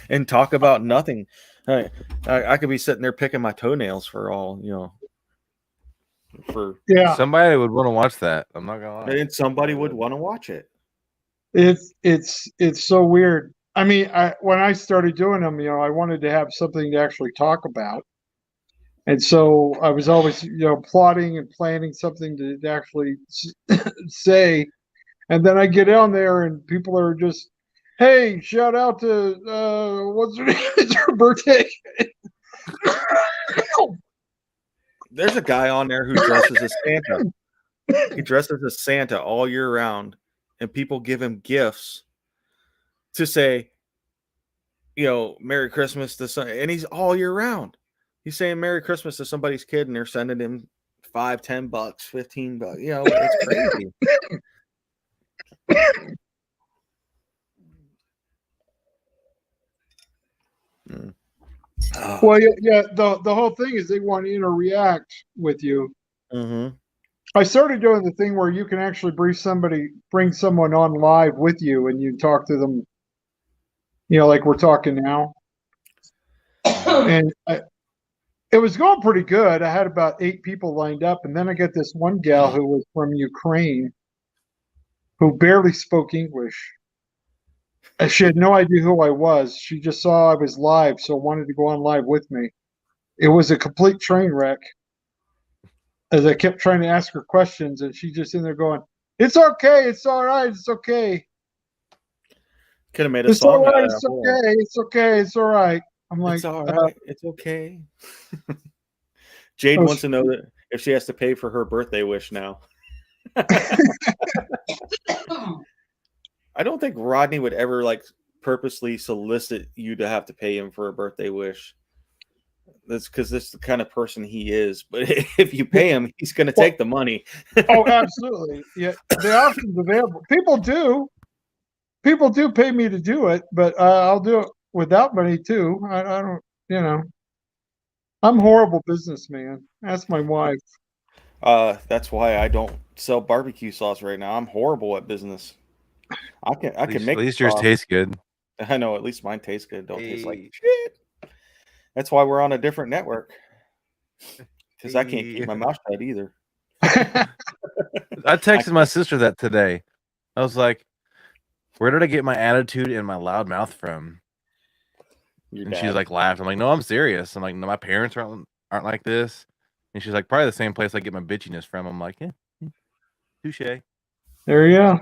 Speaker 3: and talk about nothing. I could be sitting there picking my toenails for all,
Speaker 4: somebody would want to watch that. I'm not gonna lie.
Speaker 3: And somebody would want to watch it.
Speaker 5: It's so weird. I mean, when I started doing them, I wanted to have something to actually talk about. And so I was always, plotting and planning something to actually say. And then I get on there and people are just, hey, shout out to, what's her name? It's her birthday.
Speaker 3: There's a guy on there who dresses as Santa. He dresses as Santa all year round. And people give him gifts to say, Merry Christmas to some, and he's all year round. He's saying Merry Christmas to somebody's kid, and they're sending him $5, $10, $15. It's crazy.
Speaker 5: Well, yeah. The whole thing is they want to interact with you.
Speaker 3: Mm-hmm.
Speaker 5: I started doing the thing where you can actually bring someone on live with you, and you talk to them. Like we're talking now, and it was going pretty good. I had about 8 people lined up, and then I got this one gal who was from Ukraine, who barely spoke English. And she had no idea who I was. She just saw I was live, so wanted to go on live with me. It was a complete train wreck. As I kept trying to ask her questions, and she's just in there going, "It's okay, it's all right, it's okay."
Speaker 3: Could have made a song.
Speaker 5: Right, it's okay, it's okay, it's all right. I'm like,
Speaker 3: it's all right, it's okay. Jade wants to know that if she has to pay for her birthday wish now. I I don't think Rodney would ever like purposely solicit you to have to pay him for a birthday wish. That's because this is the kind of person he is. But if you pay him, he's going to take the money.
Speaker 5: Oh, absolutely. Yeah, the option's available. People do pay me to do it, but I'll do it without money too. I don't, you know, I'm a horrible businessman. Ask my wife.
Speaker 3: That's why I don't sell barbecue sauce right now. I'm horrible at business. I can make
Speaker 4: at least yours tastes good.
Speaker 3: I know, at least mine tastes good. Don't taste like
Speaker 4: Hey.
Speaker 3: shit. That's why we're on a different network. Because I can't keep my mouth shut either.
Speaker 4: I texted my sister that today. I was like, where did I get my attitude and my loud mouth from? And she's like laughed. I'm like, no, I'm serious. I'm like, no, my parents aren't like this. And she's like, probably the same place I get my bitchiness from. I'm like, yeah, touche.
Speaker 5: There you go.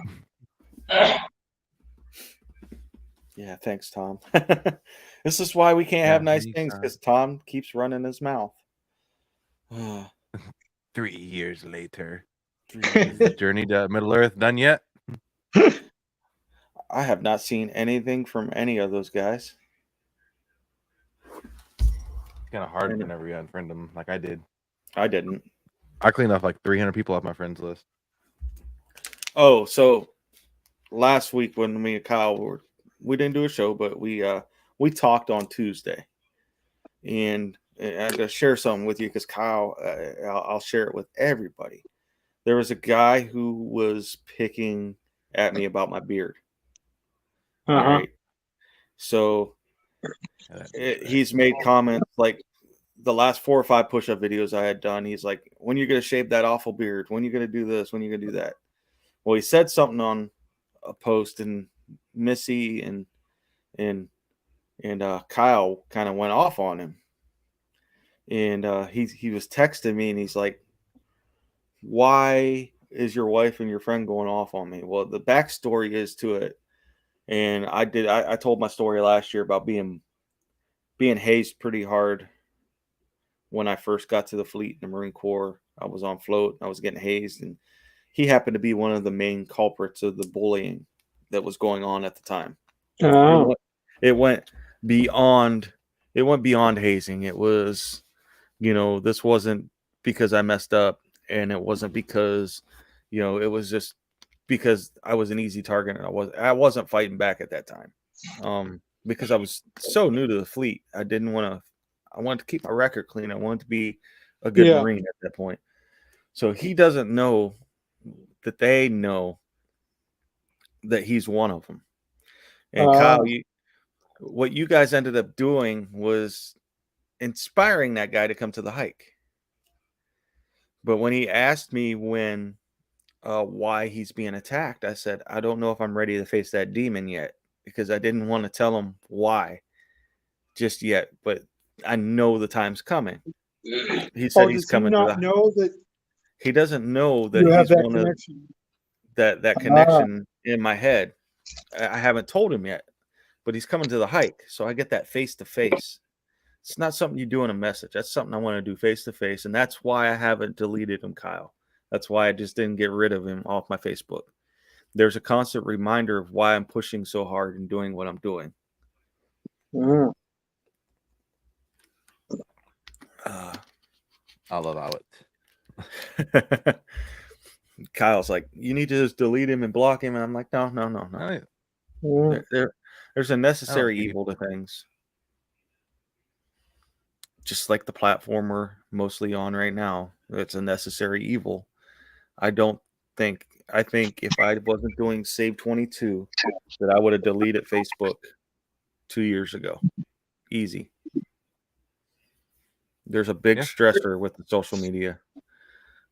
Speaker 3: Yeah, thanks, Tom. This is why we can't have nice things, because Tom keeps running his mouth.
Speaker 4: 3 years later. Is the journey to Middle Earth done yet?
Speaker 3: I have not seen anything from any of those guys.
Speaker 4: It's kind of hard whenever you unfriend them, like I did.
Speaker 3: I didn't.
Speaker 4: I cleaned off like 300 people off my friends list.
Speaker 3: Oh, so last week when me and Kyle we didn't do a show, but we talked on Tuesday, and I'm gonna share something with you because Kyle, I'll share it with everybody. There was a guy who was picking at me about my beard. All right. So he's made comments like the last 4 or 5 push-up videos I had done. He's like, when you're going to shave that awful beard? When you're going to do this? When you're going to do that? Well, he said something on a post, and Missy and Kyle kind of went off on him. And he was texting me, and he's like, why is your wife and your friend going off on me? Well, the backstory is to it. And I told my story last year about being hazed pretty hard when I first got to the fleet in the Marine Corps. I was on float, I was getting hazed, and he happened to be one of the main culprits of the bullying that was going on at the time. It went beyond hazing. It was, this wasn't because I messed up, and it wasn't because, it was just because I was an easy target, and I wasn't fighting back at that time. Because I was so new to the fleet. I wanted to keep my record clean. I wanted to be a good Marine at that point. So he doesn't know that they know that he's one of them. And Kyle, what you guys ended up doing was inspiring that guy to come to the hike. But when he asked me why he's being attacked, I said, I don't know if I'm ready to face that demon yet, because I didn't want to tell him why just yet, but I know the time's coming. He said he's coming to the
Speaker 5: know that
Speaker 3: he doesn't know that
Speaker 5: you have
Speaker 3: he's
Speaker 5: that
Speaker 3: one
Speaker 5: connection.
Speaker 3: of that connection in my head. I haven't told him yet, but he's coming to the hike. So I get that face to face. It's not something you do in a message. That's something I want to do face to face. And that's why I haven't deleted him, Kyle. That's why I just didn't get rid of him off my Facebook. There's a constant reminder of why I'm pushing so hard and doing what I'm doing.
Speaker 4: I'll allow
Speaker 3: it. Kyle's like, you need to just delete him and block him. And I'm like, no. There's a necessary evil to things. Just like the platform we're mostly on right now. It's a necessary evil. I think if I wasn't doing Save 22, that I would have deleted Facebook 2 years ago. Easy. There's a big stressor with the social media.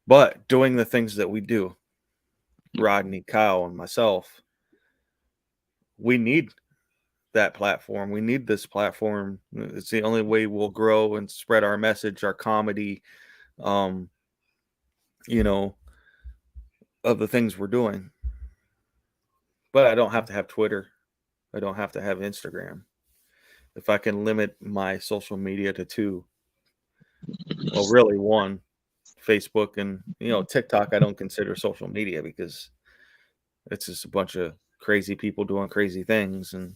Speaker 3: But doing the things that we do, Rodney, Kyle, and myself, we need that platform. We need this platform. It's the only way we'll grow and spread our message, our comedy, of the things we're doing. But I don't have to have Twitter. I don't have to have Instagram. If I can limit my social media to 2, well, really 1, Facebook and, TikTok, I don't consider social media because it's just a bunch of crazy people doing crazy things, and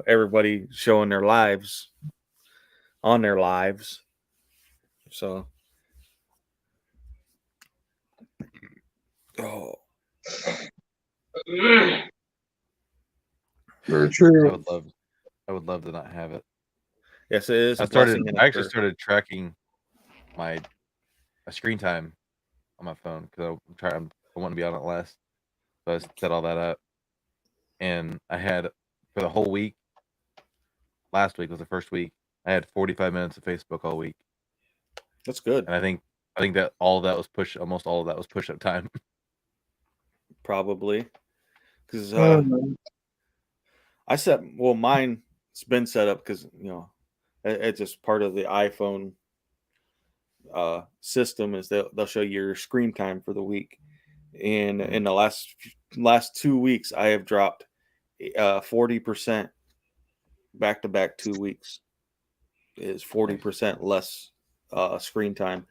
Speaker 3: everybody showing their lives on their lives. So,
Speaker 5: Very
Speaker 4: I
Speaker 5: true.
Speaker 4: would love to not have it.
Speaker 3: Yes, it is
Speaker 4: I
Speaker 3: a blessing and a
Speaker 4: actually
Speaker 3: curse.
Speaker 4: started tracking my screen time on my phone because I want to be on it less. So I set all that up, and I had for the whole week. Last week was the first week. I had 45 minutes of Facebook all week,
Speaker 3: That's good.
Speaker 4: and I think that all of that was almost all of that was push up time.
Speaker 3: Probably because
Speaker 5: Oh,
Speaker 3: mine's been set up because it's just part of the iPhone system is they'll show you your screen time for the week, and in the last 2 weeks I have dropped 40% back to back 2 weeks is 40% less screen time.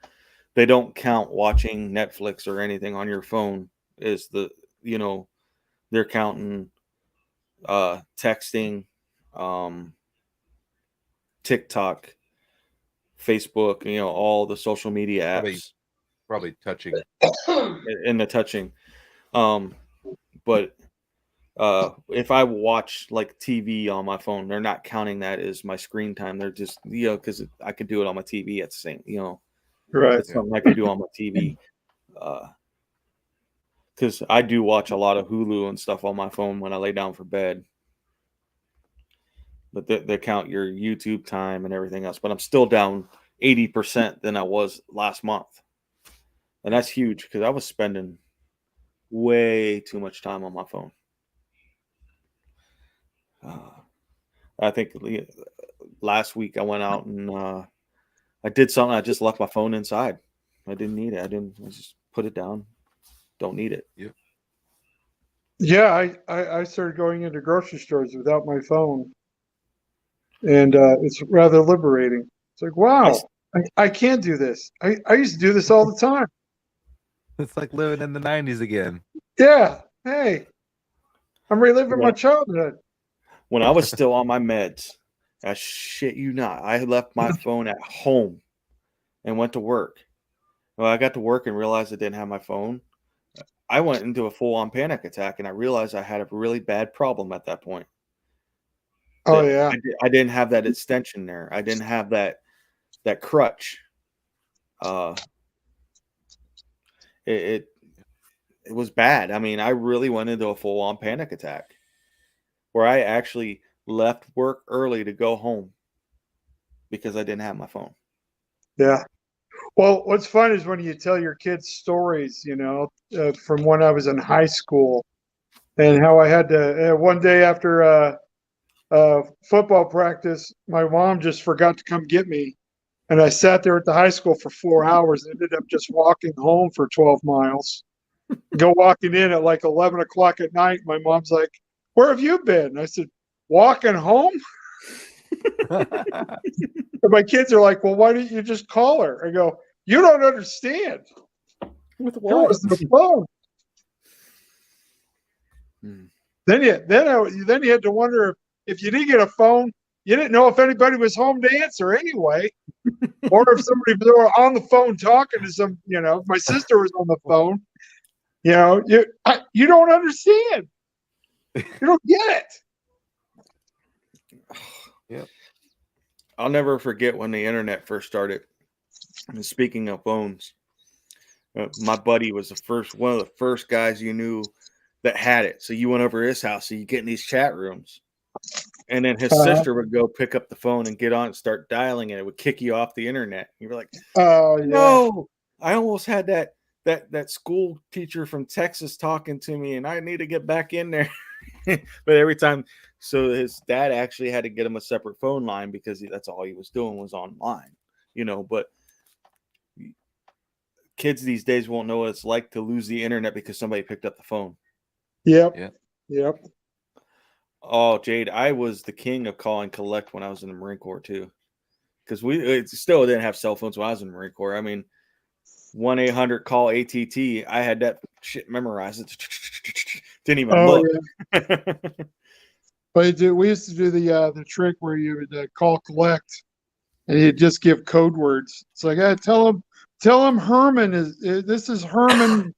Speaker 3: They don't count watching Netflix or anything on your phone. Is they're counting texting, TikTok, Facebook, all the social media apps.
Speaker 4: Probably touching.
Speaker 3: In the touching. But if I watch like TV on my phone, they're not counting that as my screen time. They're just because I could do it on my TV at the same.
Speaker 5: right.
Speaker 3: It's something I could do on my TV. Because I do watch a lot of Hulu and stuff on my phone when I lay down for bed. But they count your YouTube time and everything else. But I'm still down 80% than I was last month. And that's huge because I was spending way too much time on my phone. I think last week I went out and I did something. I just left my phone inside. I didn't need it. I just put it down. Don't need it.
Speaker 4: Yep.
Speaker 5: Yeah, I started going into grocery stores without my phone, and it's rather liberating. It's like, wow, I can't do this. I used to do this all the time.
Speaker 4: It's like living in the 90s again.
Speaker 5: Yeah, hey, I'm reliving my childhood.
Speaker 3: When I was still on my meds, I shit you not, I left my phone at home and went to work. Well, I got to work and realized I didn't have my phone. I went into a full-on panic attack, and I realized I had a really bad problem at that point.
Speaker 5: Oh yeah,
Speaker 3: I didn't have that extension there. I didn't have that crutch. It was bad. I mean, I really went into a full-on panic attack where I actually left work early to go home because I didn't have my phone.
Speaker 5: yeah. Well, what's fun is when you tell your kids stories, from when I was in high school, and how I had to one day after football practice, my mom just forgot to come get me, and I sat there at the high school for 4 hours. And ended up just walking home for 12 miles. Go walking in at like 11 o'clock at night. My mom's like, "Where have you been?" And I said, "Walking home." And my kids are like, "Well, why didn't you just call her?" I go, "You don't understand.
Speaker 3: With
Speaker 5: There was no phone." Then you had to wonder if you did get a phone, you didn't know if anybody was home to answer anyway, or if somebody was on the phone talking to some. If my sister was on the phone. You don't understand. You don't get it.
Speaker 4: Yep.
Speaker 3: I'll never forget when the internet first started. And speaking of phones, my buddy was one of the first guys you knew that had it. So you went over his house, so you get in these chat rooms, and then his sister would go pick up the phone and get on and start dialing, and it would kick you off the internet. You were like,
Speaker 5: "Oh yeah."
Speaker 3: No, I almost had that school teacher from Texas talking to me, and I need to get back in there. But every time, so his dad actually had to get him a separate phone line because that's all he was doing was online, But kids these days won't know what it's like to lose the internet because somebody picked up the phone.
Speaker 5: Yep.
Speaker 3: Oh, Jade, I was the king of call and collect when I was in the Marine Corps too, because we still didn't have cell phones when I was in the Marine Corps. I mean, 1-800 call ATT. I had that shit memorized. Didn't even
Speaker 5: Oh
Speaker 3: look.
Speaker 5: yeah. But we used to do the trick where you would call collect, and you'd just give code words. It's like, tell him Herman this is Herman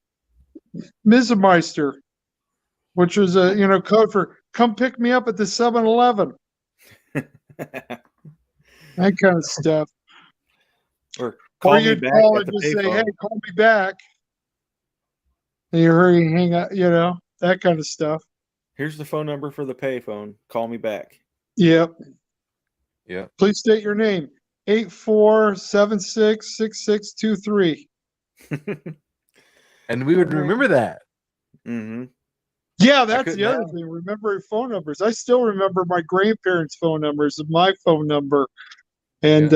Speaker 5: Misemeister, which was a code for come pick me up at the 7-Eleven. That kind of stuff.
Speaker 3: Or call me
Speaker 5: you'd
Speaker 3: back
Speaker 5: call
Speaker 3: at
Speaker 5: and
Speaker 3: the
Speaker 5: just say, "Hey,
Speaker 3: payphone.
Speaker 5: call me back." And you hurry, hang up, that kind of stuff.
Speaker 3: Here's the phone number for the payphone. Call me back.
Speaker 5: Yep.
Speaker 4: Yeah.
Speaker 5: Please state your name. 84766623.
Speaker 4: And we would remember that.
Speaker 3: Mm-hmm.
Speaker 5: Yeah, that's
Speaker 4: couldn't
Speaker 5: the other thing. Remembering phone numbers. I still remember my grandparents' phone numbers and my phone number. And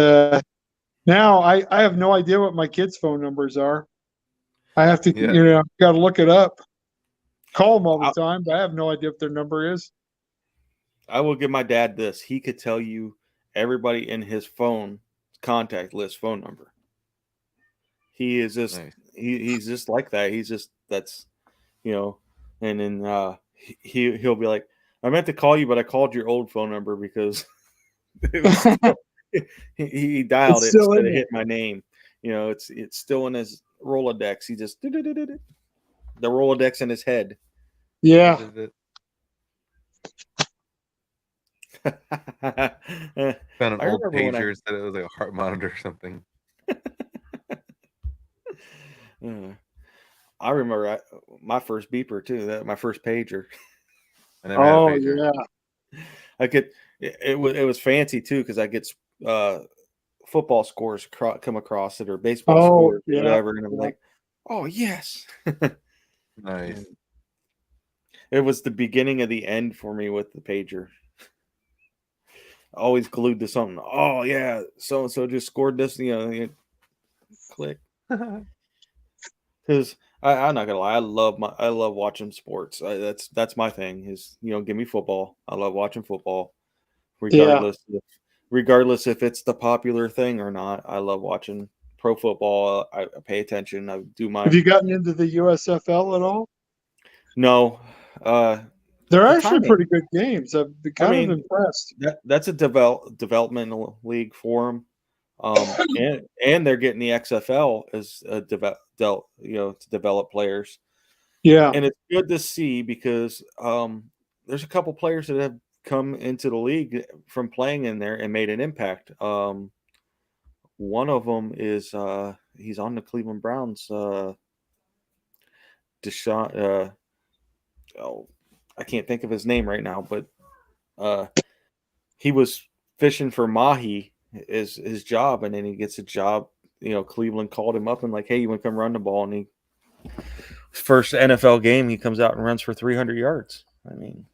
Speaker 5: now I have no idea what my kids' phone numbers are. I have to, got to look it up. Call them all the time, but I have no idea what their number is.
Speaker 3: I will give my dad this. He could tell you everybody in his phone contact list phone number. He is just
Speaker 4: Nice.
Speaker 3: he's just like that. He's just and then he'll be like, I meant to call you, but I called your old phone number because it was he dialed it instead of hitting my name. It's still in his Rolodex. He just the Rolodex in his head.
Speaker 5: Yeah.
Speaker 4: Found an old pager said it was like a heart monitor or something.
Speaker 3: I remember my first beeper too. My first pager.
Speaker 4: I never had a pager.
Speaker 5: Yeah.
Speaker 3: I could. It was fancy too because I get football scores come across it or baseball scores or whatever, and I'm like, oh yes.
Speaker 4: Nice.
Speaker 3: It was the beginning of the end for me with the pager. Always glued to something. Oh yeah, so and so just scored this. Click. Because I'm not gonna lie, I love watching sports. That's my thing. Is give me football. I love watching football, regardless if it's the popular thing or not. I love watching pro football. I pay attention. I do my.
Speaker 5: Have you gotten into the USFL at all?
Speaker 3: No.
Speaker 5: They're actually pretty good games. I've been kind of impressed.
Speaker 3: That's a developmental league for them, and they're getting the XFL as to develop players.
Speaker 5: Yeah,
Speaker 3: and it's good to see because there's a couple players that have come into the league from playing in there and made an impact. One of them is he's on the Cleveland Browns. Deshaun. I can't think of his name right now, but he was fishing for mahi is his job, and then he gets a job. Cleveland called him up and like, hey, you want to come run the ball? And he first NFL game, he comes out and runs for 300 yards. I mean,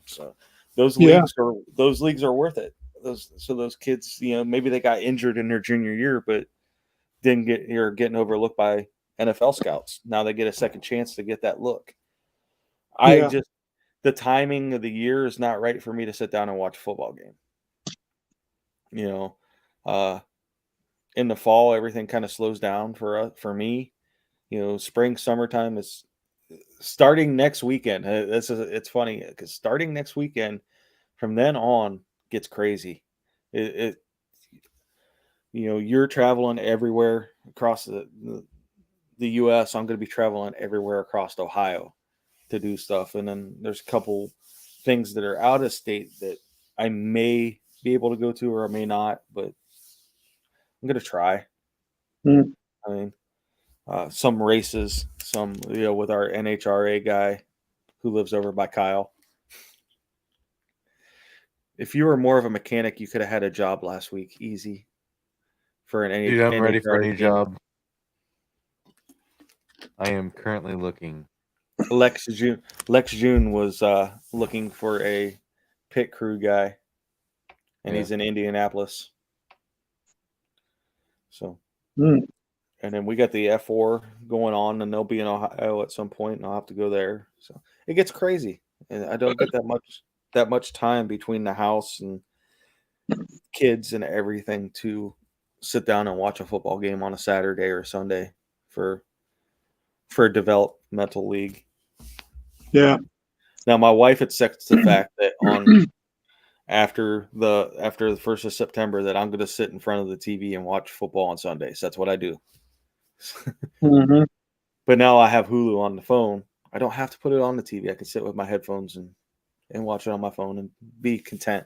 Speaker 3: so those leagues are worth it. Those kids, maybe they got injured in their junior year, but didn't getting overlooked by NFL scouts. Now they get a second chance to get that look. The timing of the year is not right for me to sit down and watch a football game. In the fall, everything kind of slows down for me. Spring, summertime is starting next weekend. It's funny because starting next weekend, from then on, gets crazy. You're traveling everywhere across the U.S. I'm going to be traveling everywhere across Ohio to do stuff, and then there's a couple things that are out of state that I may be able to go to or I may not, but I'm going to try. I mean, some races, with our NHRA guy who lives over by Kyle. If you were more of a mechanic, you could have had a job last week, easy. For an NHRA.
Speaker 4: Dude, I'm ready for a new job. I am currently looking.
Speaker 3: Lex June was looking for a pit crew guy, and he's in Indianapolis. So, and then we got the F4 going on, and they'll be in Ohio at some point, and I'll have to go there. So it gets crazy, and I don't get that much time between the house and kids and everything to sit down and watch a football game on a Saturday or Sunday for a developmental league.
Speaker 5: Yeah.
Speaker 3: Now my wife accepts the fact that after the 1st of September that I'm going to sit in front of the TV and watch football on Sundays. That's what I do.
Speaker 5: Hmm.
Speaker 3: But now I have Hulu on the phone. I don't have to put it on the TV. I can sit with my headphones and watch it on my phone and be content.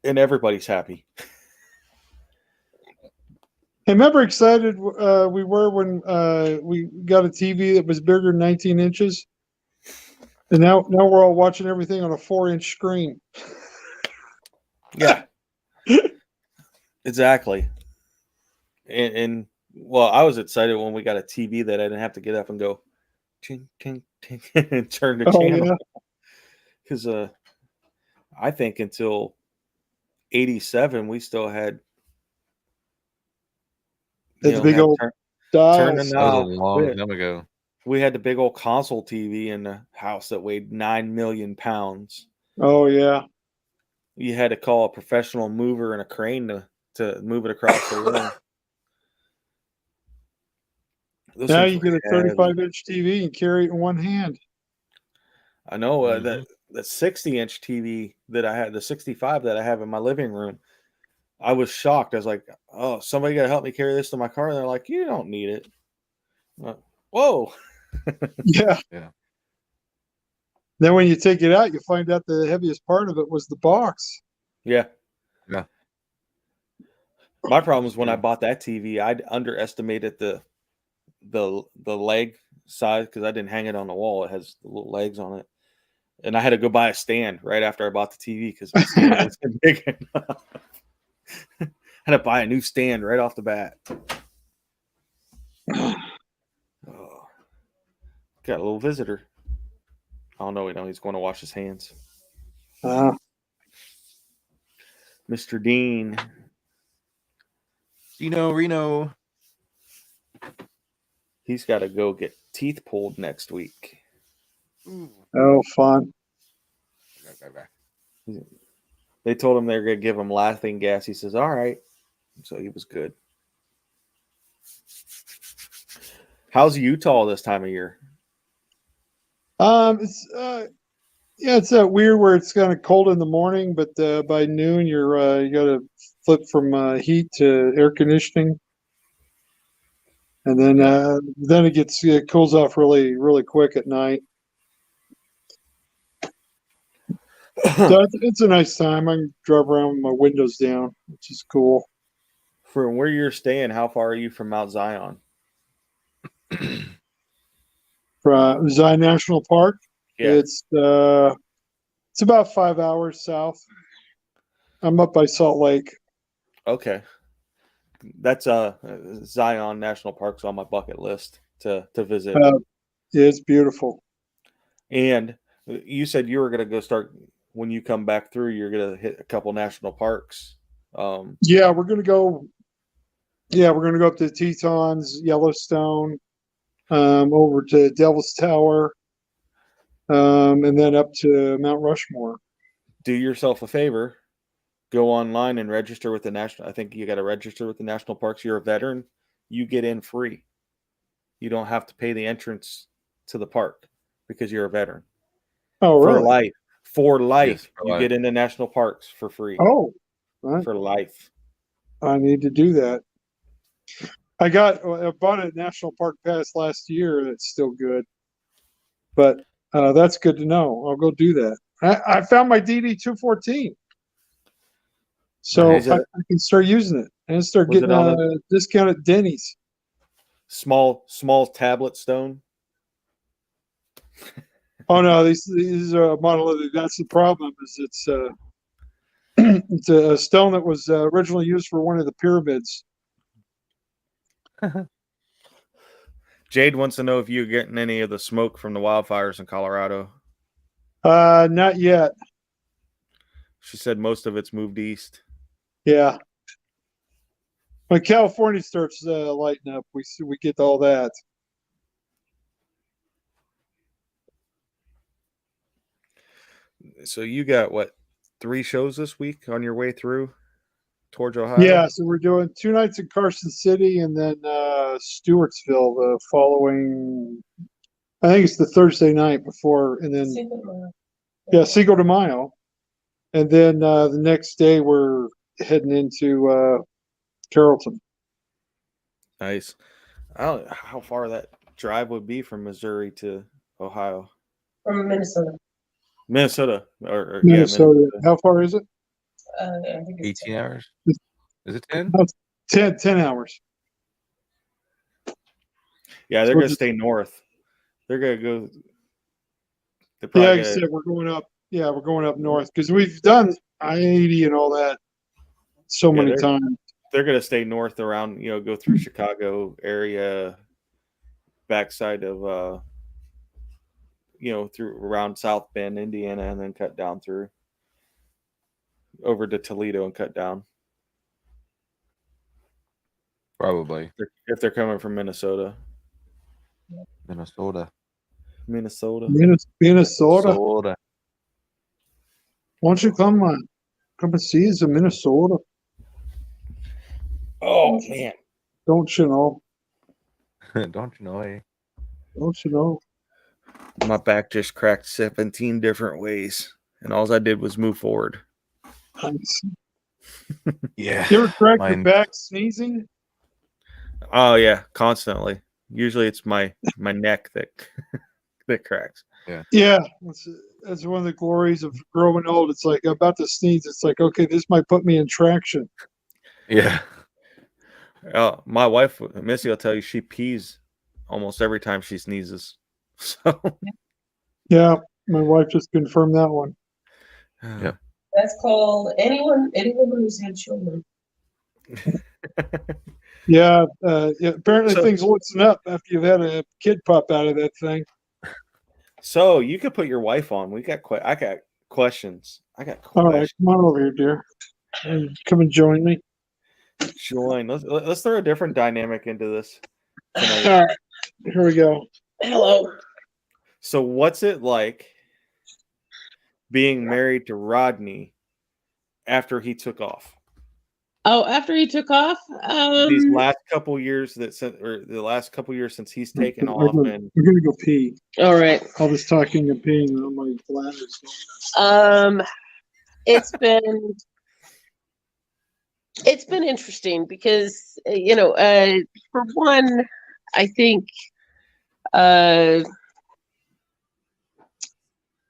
Speaker 3: And everybody's happy.
Speaker 5: I remember excited we were when we got a TV that was bigger than 19 inches. And now we're all watching everything on a 4-inch screen.
Speaker 3: Yeah. Exactly. And well, I was excited when we got a TV that I didn't have to get up and go ting, ting, ting, and turn the
Speaker 5: Oh,
Speaker 3: channel.
Speaker 5: yeah.
Speaker 3: Because I think until 87 we still had
Speaker 5: It's a big old
Speaker 3: turn the
Speaker 5: dials.
Speaker 4: That was a
Speaker 3: knob.
Speaker 4: long time ago.
Speaker 3: We had the big old console TV in the house that weighed 9 million pounds.
Speaker 5: Oh, yeah.
Speaker 3: You had to call a professional mover and a crane to move it across the room. Those
Speaker 5: Now
Speaker 3: things
Speaker 5: you
Speaker 3: were
Speaker 5: get a
Speaker 3: heavy.
Speaker 5: 35-inch TV and carry it in one hand.
Speaker 3: I know
Speaker 4: Mhm.
Speaker 3: the 60-inch TV that I had, the 65 that I have in my living room, I was shocked. I was like, oh, somebody got to help me carry this to my car. And they're like, you don't need it. Whoa.
Speaker 5: Yeah.
Speaker 4: Yeah.
Speaker 5: Then when you take it out, you find out the heaviest part of it was the box.
Speaker 3: Yeah.
Speaker 4: Yeah.
Speaker 3: My problem was when I bought that TV, I'd underestimated the leg size because I didn't hang it on the wall. It has the little legs on it. And I had to go buy a stand right after I bought the TV because my stand wasn't big enough. I had to buy a new stand right off the bat. Oh, got a little visitor. Oh no, we know he's going to wash his hands. Mr. Dean.
Speaker 4: Reno.
Speaker 3: He's got to go get teeth pulled next week.
Speaker 5: Oh, fun.
Speaker 3: They told him they're going to give him laughing gas. He says, all right. So he was good. How's Utah this time of year?
Speaker 5: It's it's that weird where it's kind of cold in the morning, but by noon you got to flip from heat to air conditioning, and then it cools off really really quick at night. So it's a nice time. I can drive around with my windows down, which is cool.
Speaker 3: From where you're staying, how far are you from Mount Zion?
Speaker 5: Zion National Park.
Speaker 3: Yeah.
Speaker 5: It's about 5 hours south. I'm up by Salt Lake.
Speaker 3: Okay. That's Zion National Park's on my bucket list to visit.
Speaker 5: Yeah, it's beautiful.
Speaker 3: And you said you were going to go start when you come back through. You're going to hit a couple national parks.
Speaker 5: Yeah, we're gonna go. Yeah, we're gonna go up to the Tetons, Yellowstone, over to Devil's Tower, and then up to Mount Rushmore.
Speaker 3: Do yourself a favor. Go online and register with the national. I think you got to register with the national parks. You're a veteran. You get in free. You don't have to pay the entrance to the park because you're a veteran.
Speaker 5: Oh,
Speaker 3: For
Speaker 5: really?
Speaker 3: life. For life.
Speaker 4: Yes, for
Speaker 3: you
Speaker 4: life.
Speaker 3: get into national parks for free.
Speaker 5: Oh, right.
Speaker 3: For life.
Speaker 5: I need to do that. I bought a National Park Pass last year. That's still good, but that's good to know. I'll go do that. I found my DD 214, so
Speaker 3: Nice.
Speaker 5: I can start using it and start
Speaker 3: Was it
Speaker 5: getting
Speaker 3: on
Speaker 5: a discount at Denny's.
Speaker 3: Small tablet stone.
Speaker 5: Oh no, these are monolithic. That's the problem. Is it's it's a stone that was originally used for one of the pyramids.
Speaker 3: Jade wants to know if you're getting any of the smoke from the wildfires in Colorado.
Speaker 5: Not yet.
Speaker 3: She said most of it's moved east.
Speaker 5: Yeah. When California starts lighting up, we get all that.
Speaker 3: So you got what, 3 shows this week on your way through towards Ohio?
Speaker 5: Yeah, so we're doing 2 nights in Carson City and then Stewartsville the following I think it's the Thursday night before, and then Cinco de Mayo, and then the next day we're heading into Carrollton.
Speaker 3: Nice. I don't know how far that drive would be from Missouri to Ohio.
Speaker 6: From Minnesota.
Speaker 3: Minnesota.
Speaker 5: Minnesota.
Speaker 3: Yeah, Minnesota.
Speaker 5: How far is it?
Speaker 6: I think it's
Speaker 4: 18 hours? Is it 10?
Speaker 5: 10 hours.
Speaker 3: Yeah, they're
Speaker 5: So
Speaker 3: going to stay north. They're going to go.
Speaker 5: Yeah, like I said, we're going up. Yeah, we're going up north because we've done I-80 and all that so many times.
Speaker 3: They're going to stay north around, go through Chicago area, backside of, through around South Bend, Indiana, and then cut down through over to Toledo and cut down.
Speaker 4: Probably.
Speaker 3: If they're coming from Minnesota.
Speaker 4: Minnesota.
Speaker 5: Minnesota.
Speaker 4: Minnesota.
Speaker 5: Why don't you come and see us in Minnesota?
Speaker 3: Oh man.
Speaker 5: Don't you know?
Speaker 4: Don't you know, eh?
Speaker 5: Don't you know?
Speaker 3: My back just cracked 17 different ways, and all I did was move forward.
Speaker 5: Nice.
Speaker 4: Yeah.
Speaker 5: You ever crack your back sneezing?
Speaker 3: Oh yeah, constantly. Usually it's my neck that cracks.
Speaker 5: Yeah. Yeah. That's one of the glories of growing old. It's like I'm about to sneeze. It's like, okay, this might put me in traction.
Speaker 4: Yeah.
Speaker 3: My wife, Missy, will tell you she pees almost every time she sneezes. So
Speaker 5: yeah, my wife just confirmed that one.
Speaker 4: Yeah.
Speaker 6: That's called anyone who's had children.
Speaker 5: Yeah, apparently things loosen up after you've had a kid pop out of that thing.
Speaker 3: So you could put your wife on. I got questions.
Speaker 5: All right, come on over here, dear. Come and join me.
Speaker 3: Join. Let's throw a different dynamic into this tonight.
Speaker 5: All right, here we go.
Speaker 6: Hello.
Speaker 3: So what's it like being married to Rodney after he took off?
Speaker 6: Oh, after he took off?
Speaker 3: These last couple years since he's taken off, and
Speaker 5: we're gonna go pee.
Speaker 6: All right.
Speaker 5: All this talking and peeing on my bladder.
Speaker 6: It's been interesting because for one, I think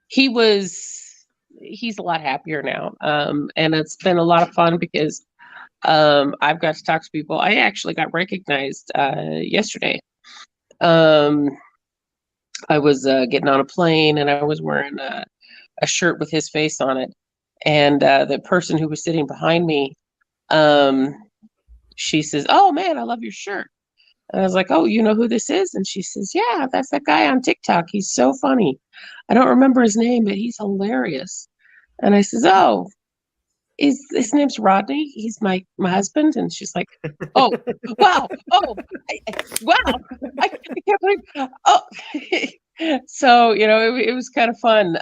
Speaker 6: he's a lot happier now, and it's been a lot of fun because I've got to talk to people. I actually got recognized yesterday. I was getting on a plane and I was wearing a shirt with his face on it, and the person who was sitting behind me, she says, "Oh man, I love your shirt." And I was like, "Oh, you know who this is?" And she says, "Yeah, that's that guy on TikTok. He's so funny. I don't remember his name, but he's hilarious." And I says, "Oh, his name's Rodney. He's my husband." And she's like, "Oh, wow. Oh, wow. I can't believe." Oh, so, it was kind of fun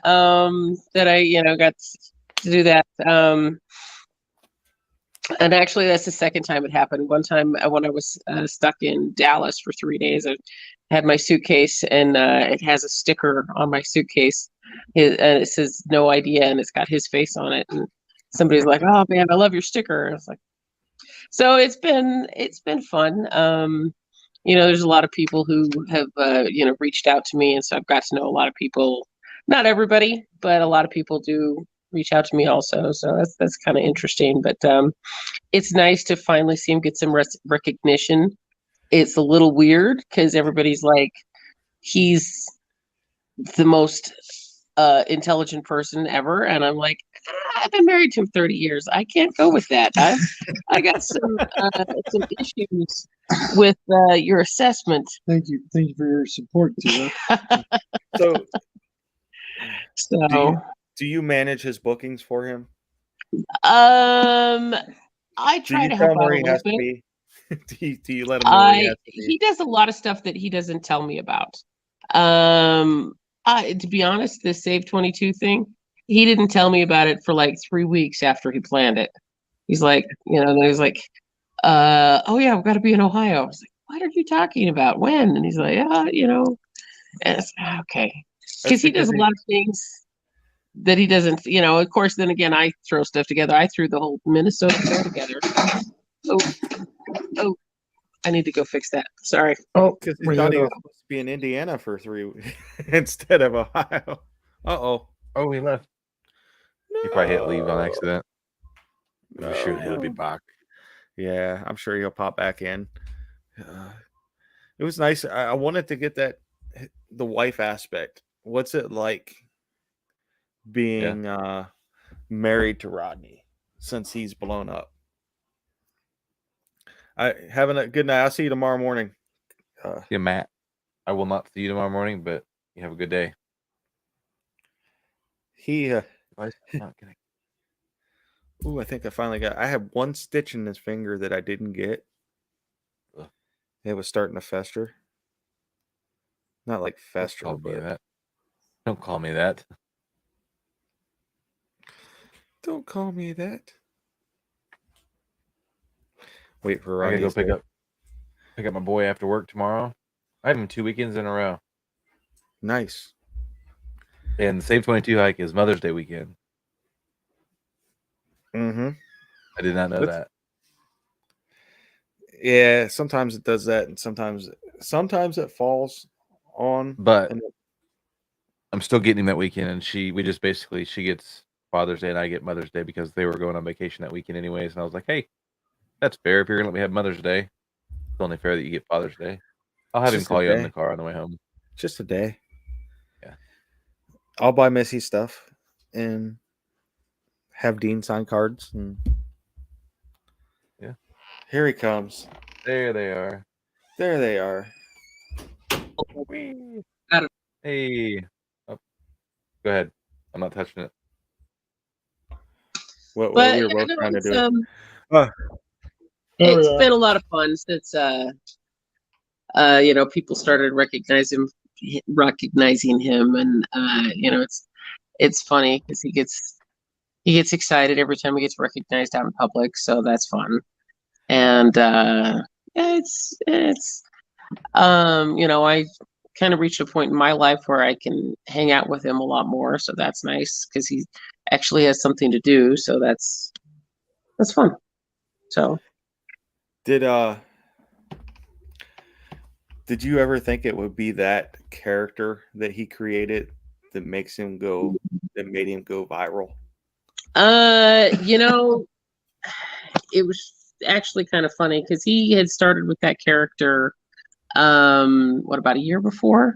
Speaker 6: that I, got to do that. And actually, that's the second time it happened. One time when I was stuck in Dallas for 3 days, I had my suitcase, and it has a sticker on my suitcase, and it says "no idea," and it's got his face on it. And somebody's like, "Oh man, I love your sticker." And I was like, so it's been fun. There's a lot of people who have reached out to me, and so I've got to know a lot of people. Not everybody, but a lot of people do reach out to me also. So that's kind of interesting. But it's nice to finally see him get some recognition. It's a little weird because everybody's like, he's the most intelligent person ever, and I'm like, I've been married to him 30 years. I can't go with that. I got some issues with your assessment.
Speaker 5: Thank you for your support, Tina.
Speaker 3: So do you manage his bookings for him?
Speaker 6: I try to help out a little bit.
Speaker 3: Do you let him know
Speaker 6: he does a lot of stuff that he doesn't tell me about. To be honest, this Save 22 thing, he didn't tell me about it for like 3 weeks after he planned it. He's like, and he's like, "Oh yeah, we've got to be in Ohio." I was like, "What are you talking about? When?" And he's like, And it's, okay, because he does a lot of things that he doesn't. Of course. Then again, I throw stuff together. I threw the whole Minnesota Fair together. Oh, I need to go fix that. Sorry.
Speaker 5: Oh,
Speaker 3: Because he
Speaker 5: we
Speaker 3: thought
Speaker 5: had
Speaker 3: he
Speaker 5: a
Speaker 3: was supposed to be in Indiana for 3 weeks instead of Ohio. Uh-oh.
Speaker 4: Oh, he left. He probably hit leave on accident. I'm sure he'll be back.
Speaker 3: Yeah, I'm sure he'll pop back in. It was nice. I wanted to get the wife aspect. What's it like being married to Rodney since he's blown up? Having a good night. I'll see you tomorrow morning.
Speaker 4: Yeah, Matt. I will not see you tomorrow morning, but you have a good day. Not gonna...
Speaker 3: Ooh, I think I finally got. I have one stitch in this finger that I didn't get.
Speaker 4: Ugh.
Speaker 3: It was starting to fester. Not like fester,
Speaker 4: Don't call me
Speaker 3: but
Speaker 4: that. Don't call me that.
Speaker 3: don't call me that. Wait for
Speaker 4: I
Speaker 3: Rodney.
Speaker 4: gotta go pick up my boy after work tomorrow. I have him 2 weekends in a row.
Speaker 3: Nice.
Speaker 4: And the Save 22 hike is Mother's Day weekend.
Speaker 3: Mm-hmm.
Speaker 4: I did not know that.
Speaker 3: Yeah, sometimes it does that, and sometimes it falls on.
Speaker 4: But I'm still getting him that weekend, and she gets Father's Day and I get Mother's Day because they were going on vacation that weekend anyways. And I was like, hey, that's fair. If you're gonna let me have Mother's Day, it's only fair that you get Father's Day. I'll have him call you in the car on the way home.
Speaker 3: Just a day.
Speaker 4: Yeah.
Speaker 3: I'll buy Missy stuff and have Dean sign cards. And
Speaker 4: yeah.
Speaker 3: Here he comes.
Speaker 4: There they are.
Speaker 3: There they are.
Speaker 4: Hey. Oh. Go ahead. I'm not touching it.
Speaker 3: What we were both trying to do.
Speaker 6: It's been a lot of fun since people started recognizing him, and it's funny because he gets excited every time he gets recognized out in public, so that's fun. And I kind of reached a point in my life where I can hang out with him a lot more, so that's nice because he actually has something to do, so that's fun. So
Speaker 3: did you ever think it would be that character that he created that made him go viral?
Speaker 6: It was actually kind of funny because he had started with that character about a year before?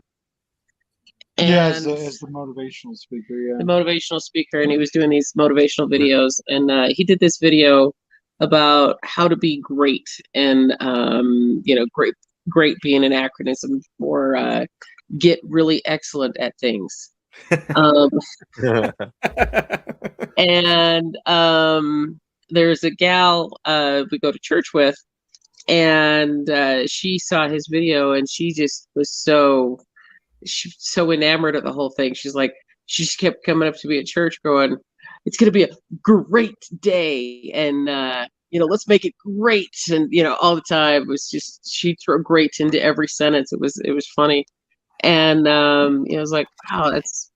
Speaker 5: And as the motivational speaker, yeah.
Speaker 6: The motivational speaker, and he was doing these motivational videos, and he did this video about how to be great, and great being an acronym for get really excellent at things. And there's a gal we go to church with, and she saw his video, and she just was so enamored of the whole thing. She just kept coming up to me at church going, it's going to be a great day, and let's make it great, and all the time. It was just, she'd throw great into every sentence. It was funny. And I was like, wow, that's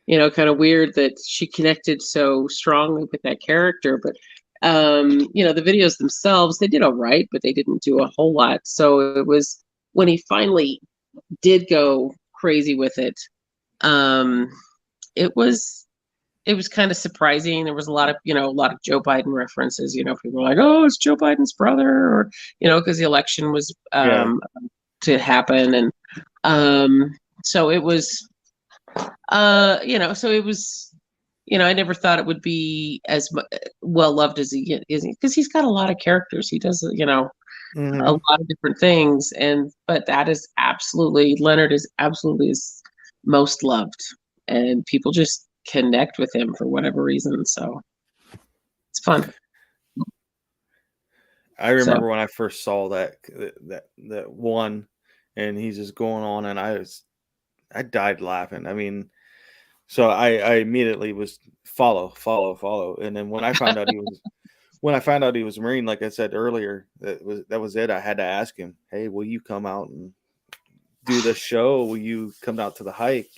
Speaker 6: kind of weird that she connected so strongly with that character. But the videos themselves, they did all right, but they didn't do a whole lot. So it was when he finally did go crazy with it, it was kind of surprising. There was a lot of Joe Biden references. People were like, oh, it's Joe Biden's brother, or because the election was to happen, and so it was so it was I never thought it would be as well loved as he is, because he's got a lot of characters. He does
Speaker 3: Mm-hmm.
Speaker 6: a lot of different things, but Leonard is absolutely his most loved, and people just connect with him for whatever reason, so it's fun.
Speaker 3: I remember when I first saw that one, and he's just going on, and I died laughing. I mean, so I immediately was follow, and then when I found out he was Marine, like I said earlier, that was it. I had to ask him, hey, will you come out and do the show, you come out to the hike,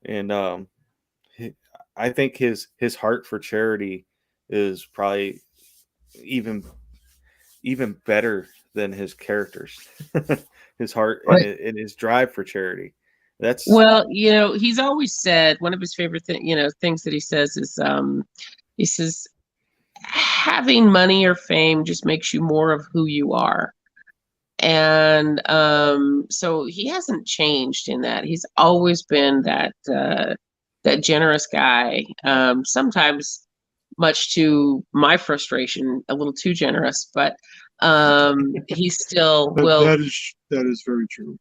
Speaker 3: and I think his heart for charity is probably even better than his characters. His heart
Speaker 6: Right.
Speaker 3: and his drive for charity. That's
Speaker 6: Well, he's always said one of his favorite things that he says is, he says, having money or fame just makes you more of who you are. And so he hasn't changed in that. He's always been that generous guy. Sometimes, much to my frustration, a little too generous, but he still
Speaker 5: But
Speaker 6: will.
Speaker 5: that is very true.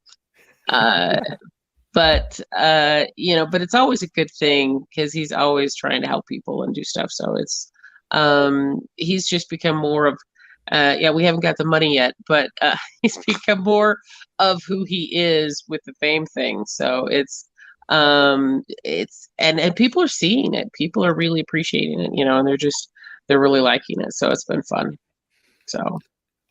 Speaker 6: But but it's always a good thing because he's always trying to help people and do stuff. So it's he's just become more of we haven't got the money yet, but he's become more of who he is with the fame thing. So it's and people are seeing it. People are really appreciating it, and they're really liking it. So it's been fun. So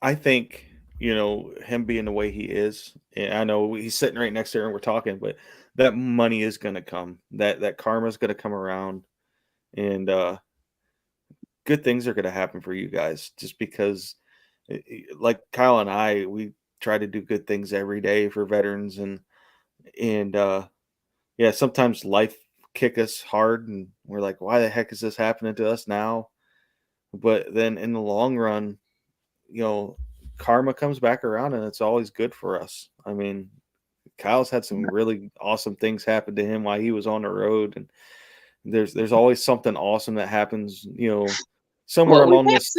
Speaker 3: I think him being the way he is, and I know he's sitting right next to her and we're talking, but that money is going to come. That karma is going to come around, and good things are going to happen for you guys. Just because, like Kyle and I, we try to do good things every day for veterans, and yeah, sometimes life kick us hard, and we're like, why the heck is this happening to us now? But then in the long run, karma comes back around and it's always good for us. I mean, Kyle's had some really awesome things happen to him while he was on the road, and there's always something awesome that happens, somewhere along this.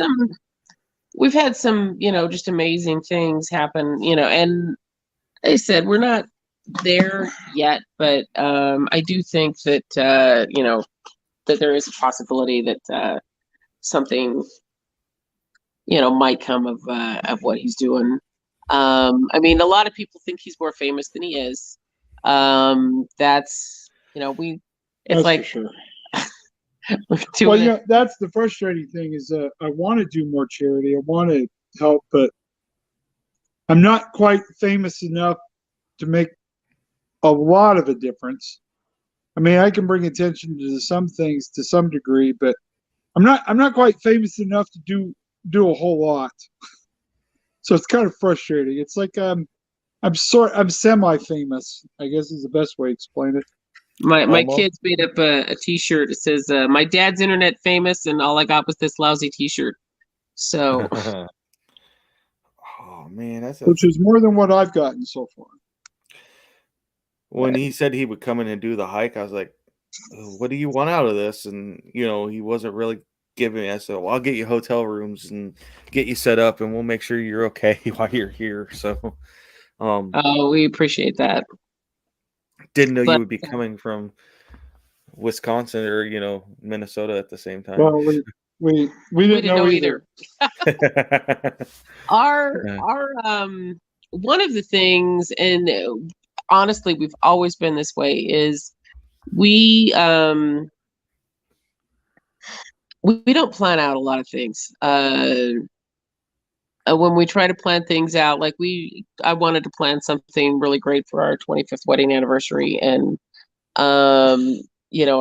Speaker 6: We've had some, just amazing things happen, and like I said, we're not there yet, but I do think that that there is a possibility that something might come of what he's doing. I mean, a lot of people think he's more famous than he is. That's it's
Speaker 5: That's
Speaker 6: like
Speaker 5: for sure.
Speaker 6: we're doing
Speaker 5: Well, that's the frustrating thing is I want to do more charity. I want to help, but I'm not quite famous enough to make a lot of a difference. I mean, I can bring attention to some things to some degree, but I'm not quite famous enough to do a whole lot. So it's kind of frustrating. It's like I'm semi-famous, I guess is the best way to explain it.
Speaker 6: My kids made up a T-shirt. It says, "My dad's internet famous, and all I got was this lousy T-shirt." So,
Speaker 3: Oh man,
Speaker 5: which is more than what I've gotten so far.
Speaker 3: When he said he would come in and do the hike, I was like, what do you want out of this? And he wasn't really giving me. I said, well, I'll get you hotel rooms and get you set up, and we'll make sure you're okay while you're here. So
Speaker 6: we appreciate that.
Speaker 3: Didn't know you would be coming from Wisconsin or Minnesota at the same time.
Speaker 5: Well, we didn't know either.
Speaker 6: Our one of the things, and honestly, we've always been this way, is we don't plan out a lot of things. When we try to plan things out, like I wanted to plan something really great for our 25th wedding anniversary, and I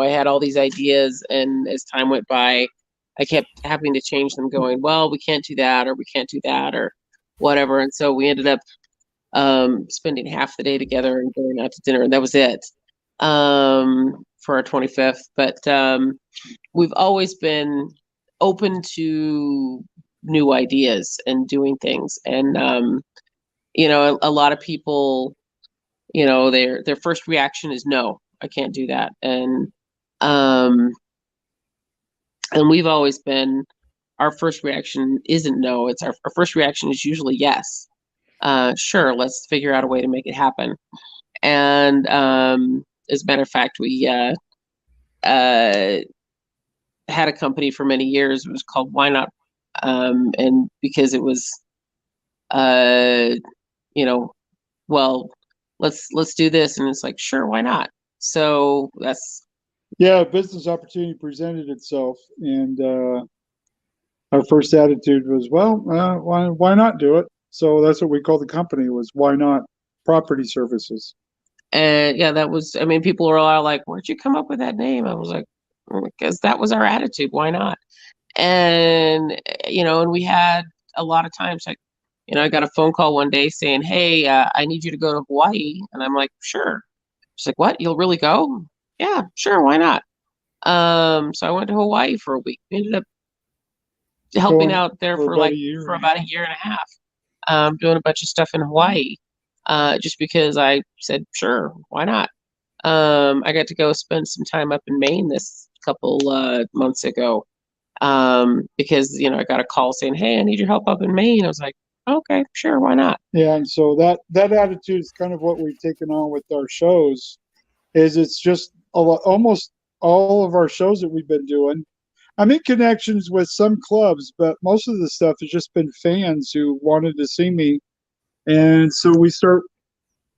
Speaker 6: had all these ideas, and as time went by, I kept having to change them, going, well, we can't do that, or we can't do that, or whatever. And so we ended up spending half the day together and going out to dinner, and that was it for our 25th. But we've always been open to new ideas and doing things, and a lot of people, their first reaction is no, I can't do that, and we've always been, our first reaction isn't no, it's our first reaction is usually yes. Sure, let's figure out a way to make it happen. And as a matter of fact, we had a company for many years. It was called Why Not? And because it was, well, let's do this, and it's like, sure, why not? So that's
Speaker 5: a business opportunity presented itself, and our first attitude was, well, why not do it? So that's what we called the company, was Why Not Property Services.
Speaker 6: And yeah, that was, I mean, people were all like, where'd you come up with that name? I was like, because that was our attitude. Why not? And, and we had a lot of times, like, I got a phone call one day saying, hey, I need you to go to Hawaii. And I'm like, sure. She's like, what? You'll really go? Yeah, sure. Why not? So I went to Hawaii for a week. We ended up helping out there for about a year and a half, doing a bunch of stuff in Hawaii, just because I said, sure, why not? I got to go spend some time up in Maine this couple months ago, because I got a call saying, hey, I need your help up in Maine. I was like, okay, sure, why not?
Speaker 5: Yeah, and so that attitude is kind of what we've taken on with our shows. Is it's just almost all of our shows that we've been doing. I'm in connections with some clubs, but most of the stuff has just been fans who wanted to see me, and so we start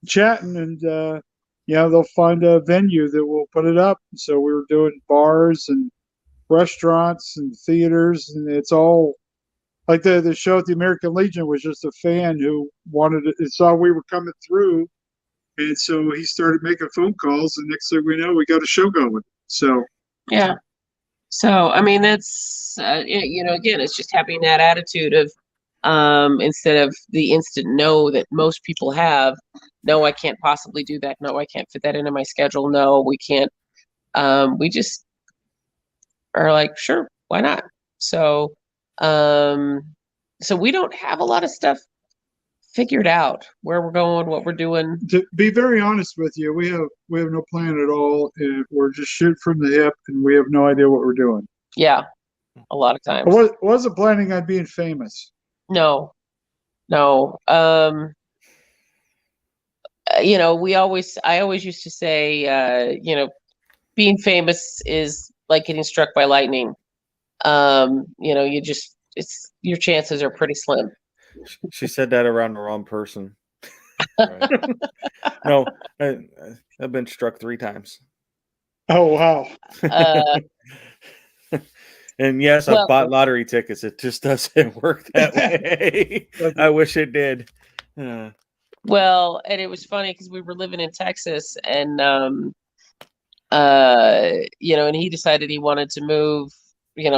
Speaker 5: chatting, and they'll find a venue that will put it up. So we were doing bars and restaurants and theaters, and it's all like the show at the American Legion was just a fan who wanted it, saw we were coming through, and so he started making phone calls, and next thing we know, we got a show going. So
Speaker 6: yeah. So I mean, that's again, it's just having that attitude of instead of the instant no that most people have. No, I can't possibly do that. No, I can't fit that into my schedule. No, we can't. We just are like, sure, why not? So so we don't have a lot of stuff figured out, where we're going, what we're doing.
Speaker 5: To be very honest with you, we have no plan at all, and we're just shoot from the hip, and we have no idea what we're doing.
Speaker 6: Yeah, a lot of times.
Speaker 5: I wasn't planning on being famous.
Speaker 6: No. I always used to say, being famous is like getting struck by lightning. Your chances are pretty slim.
Speaker 3: She said that around the wrong person.
Speaker 4: Right.
Speaker 3: No, I've been struck 3 times.
Speaker 5: Oh, wow.
Speaker 3: And yes, I've bought lottery tickets. It just doesn't work that way. I wish it did.
Speaker 6: Well, and it was funny because we were living in Texas, and and he decided he wanted to move,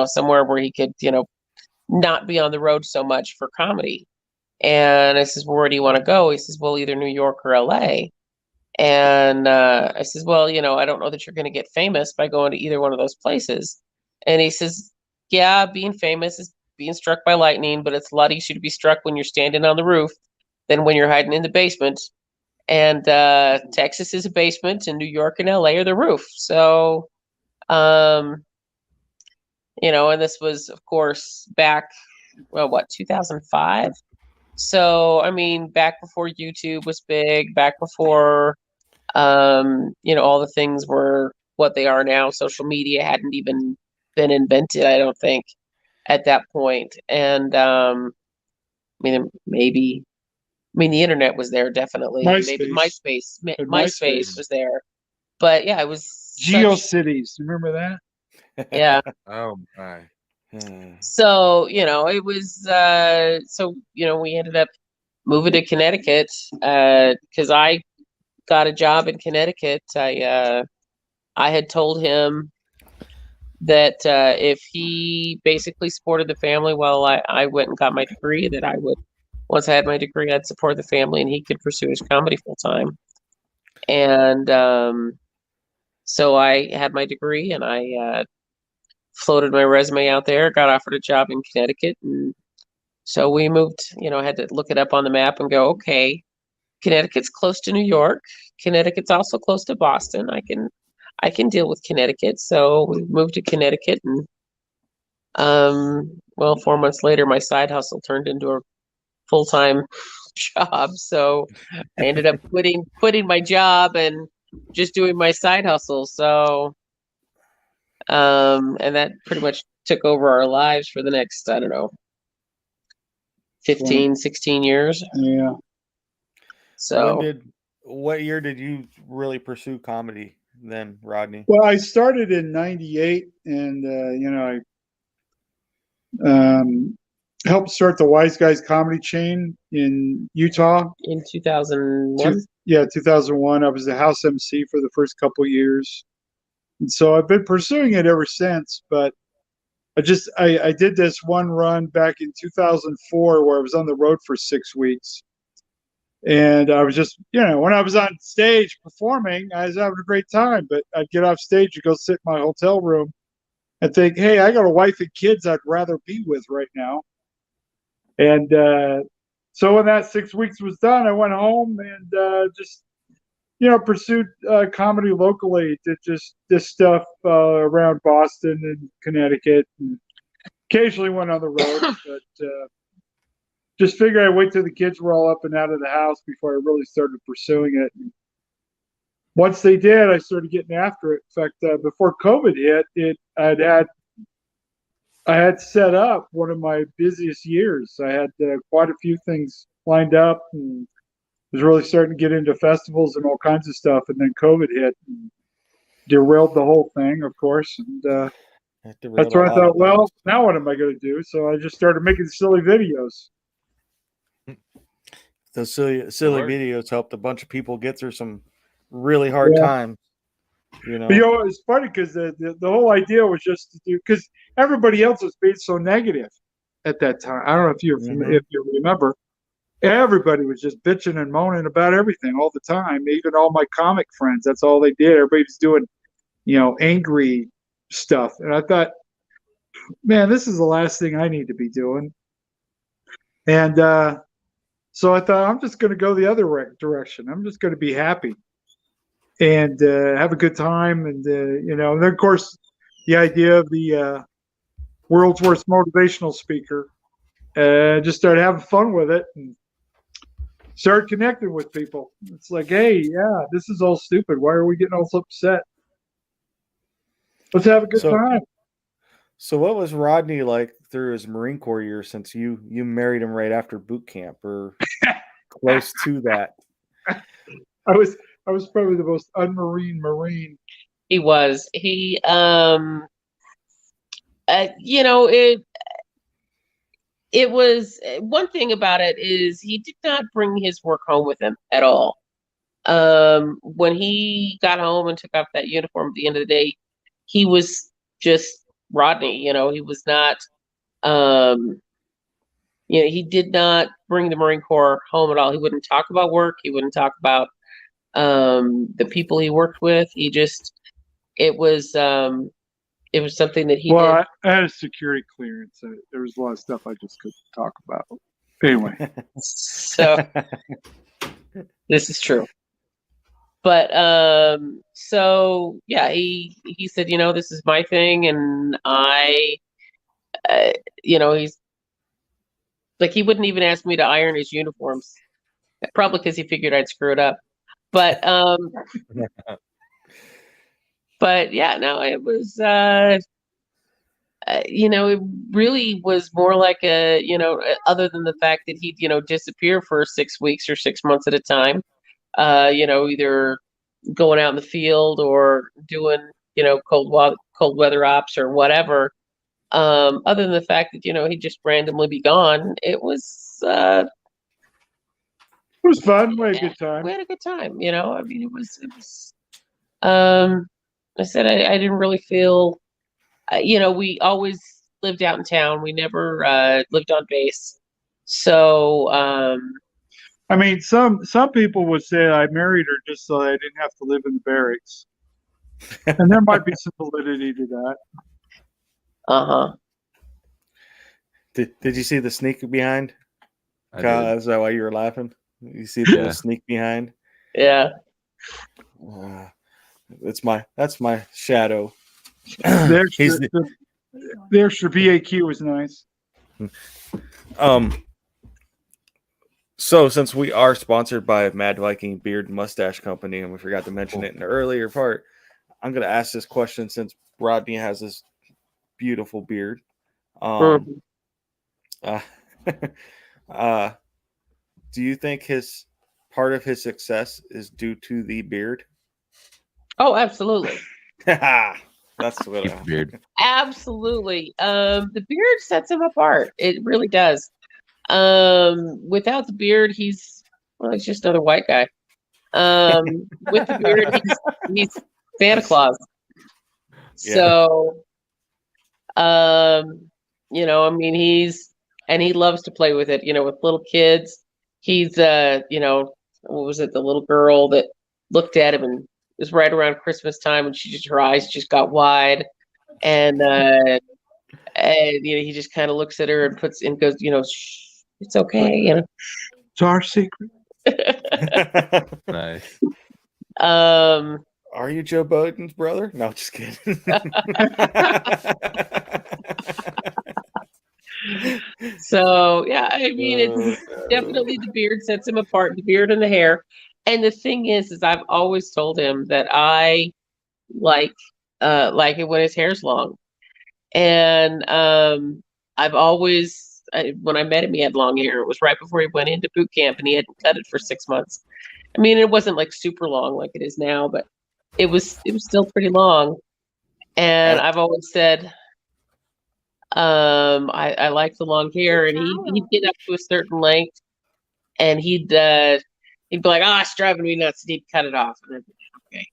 Speaker 6: somewhere where he could, not be on the road so much for comedy. And I says, well, where do you want to go? He says, well, either New York or LA. And I says, well, I don't know that you're going to get famous by going to either one of those places. And he says, yeah, being famous is being struck by lightning, but it's a lot easier to be struck when you're standing on the roof than when you're hiding in the basement. And Texas is a basement, and New York and LA are the roof. So, and this was, of course, back, 2005? So, I mean, back before YouTube was big, back before, all the things were what they are now. Social media hadn't even been invented, I don't think, at that point. And, the internet was there, definitely. Maybe MySpace was there. But yeah, it was
Speaker 5: GeoCities. Remember that?
Speaker 6: Yeah.
Speaker 4: Oh my.
Speaker 6: So, it was we ended up moving to Connecticut because I got a job in Connecticut. I had told him that if he basically supported the family while I went and got my degree, that I would, once I had my degree, I'd support the family and he could pursue his comedy full time. And so I had my degree, and I floated my resume out there, got offered a job in Connecticut. And so we moved, I had to look it up on the map and go, okay, Connecticut's close to New York. Connecticut's also close to Boston. I can deal with Connecticut. So we moved to Connecticut, and 4 months later, my side hustle turned into a full-time job. So I ended up quitting my job and just doing my side hustle. So and that pretty much took over our lives for the next, 15, 16 years.
Speaker 5: Yeah.
Speaker 6: So
Speaker 3: what year did you really pursue comedy then, Rodney?
Speaker 5: Well, I started in '98, and helped start the Wise Guys comedy chain in Utah.
Speaker 6: In 2001.
Speaker 5: Yeah, 2001. I was the house MC for the first couple years. And so I've been pursuing it ever since, but I did this one run back in 2004 where I was on the road for 6 weeks. And I was just, when I was on stage performing, I was having a great time, but I'd get off stage and go sit in my hotel room and think, hey, I got a wife and kids I'd rather be with right now. And so when that 6 weeks was done, I went home and just, pursued comedy locally. Did just this stuff around Boston and Connecticut, and occasionally went on the road. But just figured I'd wait till the kids were all up and out of the house before I really started pursuing it. And once they did, I started getting after it. In fact, before COVID hit, I had set up one of my busiest years. I had quite a few things lined up and was really starting to get into festivals and all kinds of stuff. And then COVID hit and derailed the whole thing, of course. And that's where I thought, well, now what am I going to do? So I just started making silly videos.
Speaker 3: Those silly videos helped a bunch of people get through some really hard times.
Speaker 5: But it's funny because the whole idea was just to do, because everybody else was being so negative at that time. I don't know if you remember. Everybody was just bitching and moaning about everything all the time. Even all my comic friends, that's all they did. Everybody was doing, angry stuff. And I thought, man, this is the last thing I need to be doing. And so I thought, I'm just going to go the other direction. I'm just going to be happy and have a good time. And, and then, of course, the idea of the world's worst motivational speaker, just started having fun with it and started connecting with people. It's like, hey, yeah, this is all stupid. Why are we getting all so upset? Let's have a good time.
Speaker 3: So what was Rodney like through his Marine Corps years, since you married him right after boot camp or close to that?
Speaker 5: I was probably the most unmarine Marine.
Speaker 6: He was. It was, one thing about it is he did not bring his work home with him at all. When he got home and took off that uniform at the end of the day, he was just Rodney. He was not, he did not bring the Marine Corps home at all. He wouldn't talk about work. He wouldn't talk about the people he worked with. It was something that he did.
Speaker 5: I had a security clearance. So there was a lot of stuff I just couldn't talk about. Anyway.
Speaker 6: So this is true. But so yeah, he said, this is my thing, and he's like, he wouldn't even ask me to iron his uniforms, probably because he figured I'd screw it up. But but yeah, no, it was it really was more like other than the fact that he'd disappear for 6 weeks or 6 months at a time, either going out in the field or doing cold weather ops or whatever. Other than the fact that he'd just randomly be gone, it was
Speaker 5: fun. We had a good time.
Speaker 6: We had a good time. I mean, it was. I said I didn't really feel. We always lived out in town. We never lived on base. So.
Speaker 5: I mean, some people would say I married her just so I didn't have to live in the barracks, and there might be some validity to that.
Speaker 3: Did you see the sneak behind? Kyle, is that why you were laughing? You see the little sneak behind?
Speaker 6: Yeah.
Speaker 3: That's my shadow.
Speaker 5: Their VAQ was nice.
Speaker 3: So since we are sponsored by Mad Viking Beard and Mustache Company, and we forgot to mention it in the earlier part, I'm going to ask this question since Rodney has this beautiful beard. Do you think part of his success is due to the beard?
Speaker 6: Oh, absolutely.
Speaker 3: That's what
Speaker 4: Keep the beard.
Speaker 6: Absolutely. The beard sets him apart. It really does. Without the beard, he's just another white guy. With the beard, he's Santa Claus. So, I mean, he loves to play with it, with little kids. He's, what was it? The little girl that looked at him, and it was right around Christmas time, and her eyes just got wide. And he just kind of looks at her and goes, shh, it's okay.
Speaker 5: It's our secret.
Speaker 4: Nice.
Speaker 3: Are you Joe Biden's brother? No, just kidding.
Speaker 6: So yeah, I mean, it's definitely the beard sets him apart, the beard and the hair. And the thing is I've always told him that I like it when his hair's long. And I've always, when I met him, he had long hair. It was right before he went into boot camp, and he hadn't cut it for 6 months. I mean, it wasn't like super long like it is now, but it was still pretty long. And I've always said, I like the long hair, and he'd get up to a certain length, and he'd be like, "Oh, it's driving me nuts," and he'd cut it off. And I'd be like, okay.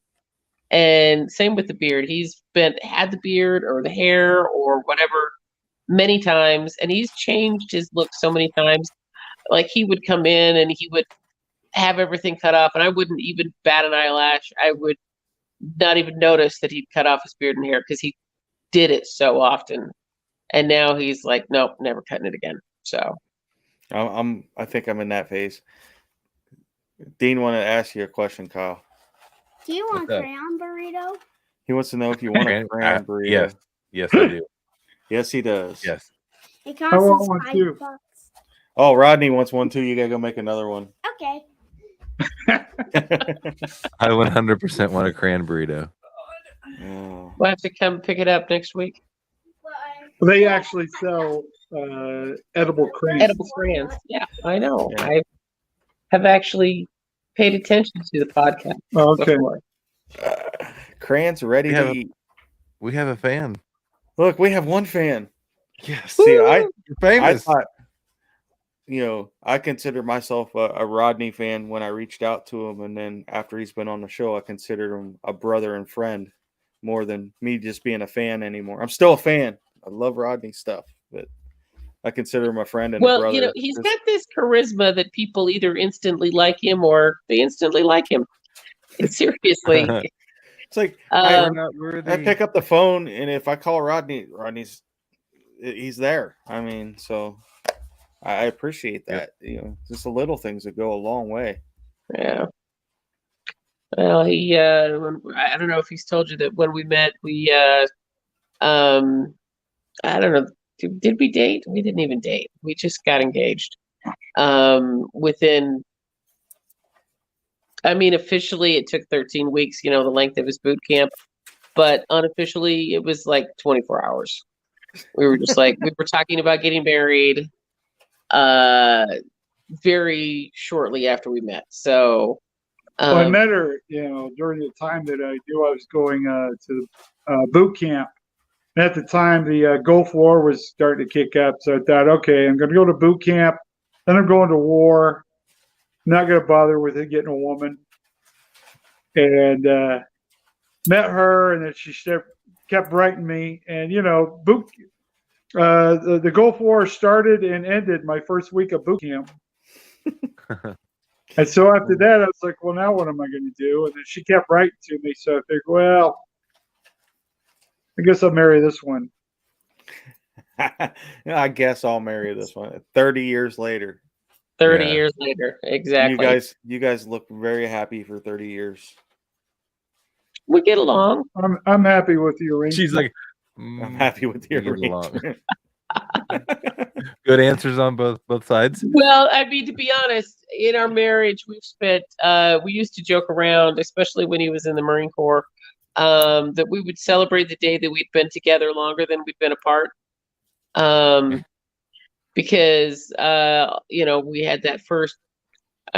Speaker 6: And same with the beard. He's had the beard or the hair or whatever many times, and he's changed his look so many times. Like, he would come in and he would have everything cut off, and I wouldn't even bat an eyelash. I would not even notice that he'd cut off his beard and hair because he did it so often. And now he's like, nope, never cutting it again. So
Speaker 3: I think I'm in that phase. Dean wanted to ask you a question, Kyle.
Speaker 7: Do you want a crayon burrito?
Speaker 3: He wants to know if you want a crayon burrito.
Speaker 4: Yes, I do.
Speaker 3: Yes, he does.
Speaker 4: Yes.
Speaker 7: It costs us $5.
Speaker 3: Oh, Rodney wants one too. You gotta go make another one.
Speaker 7: Okay.
Speaker 4: I 100% want a crayon burrito.
Speaker 3: Oh.
Speaker 6: we'll have to come pick it up next week.
Speaker 5: They actually sell edible crayons.
Speaker 6: Edible crayons. Yeah, I know.
Speaker 3: Yeah.
Speaker 6: I have actually paid attention to the podcast.
Speaker 5: Okay.
Speaker 6: Before.
Speaker 3: Crayons ready to eat.
Speaker 4: We have a fan.
Speaker 3: Look, we have one fan.
Speaker 4: Yes.
Speaker 3: See,
Speaker 4: You're famous.
Speaker 3: I thought, I consider myself a Rodney fan when I reached out to him, and then after he's been on the show, I consider him a brother and friend more than me just being a fan anymore. I'm still a fan. I love Rodney stuff, but I consider him a friend and a brother.
Speaker 6: He's got this charisma that people either instantly like him or they instantly like him. And seriously.
Speaker 3: It's like I pick up the phone, and if I call Rodney's he's there. I mean, so I appreciate that. Just the little things that go a long way.
Speaker 6: Yeah. Well, he I don't know if he's told you that when we met, we I don't know, did we date? We didn't even date. We just got engaged. Officially it took 13 weeks, the length of his boot camp, but unofficially it was like 24 hours. We were just like, we were talking about getting married very shortly after we met. So
Speaker 5: I met her, during the time that I was going to boot camp. And at the time, the Gulf War was starting to kick up. So I thought, okay, I'm going to go to boot camp. Then I'm going to war. I'm not going to bother with getting a woman. And met her, and then she kept writing me. And, the Gulf War started and ended my first week of boot camp. And so after that, I was like, well, now what am I going to do? And then she kept writing to me. So I figured, well, I guess I'll marry this one.
Speaker 3: I guess I'll marry this one. 30 years later.
Speaker 6: 30 years later, exactly.
Speaker 3: You guys look very happy for 30 years.
Speaker 6: We get along.
Speaker 5: I'm happy with the arrangement.
Speaker 4: She's like,
Speaker 3: I'm happy with the arrangement.
Speaker 4: Good answers on both sides.
Speaker 6: Well, to be honest, in our marriage, we've spent. We used to joke around, especially when he was in the Marine Corps, that we would celebrate the day that we'd been together longer than we'd been apart. Because we had that first.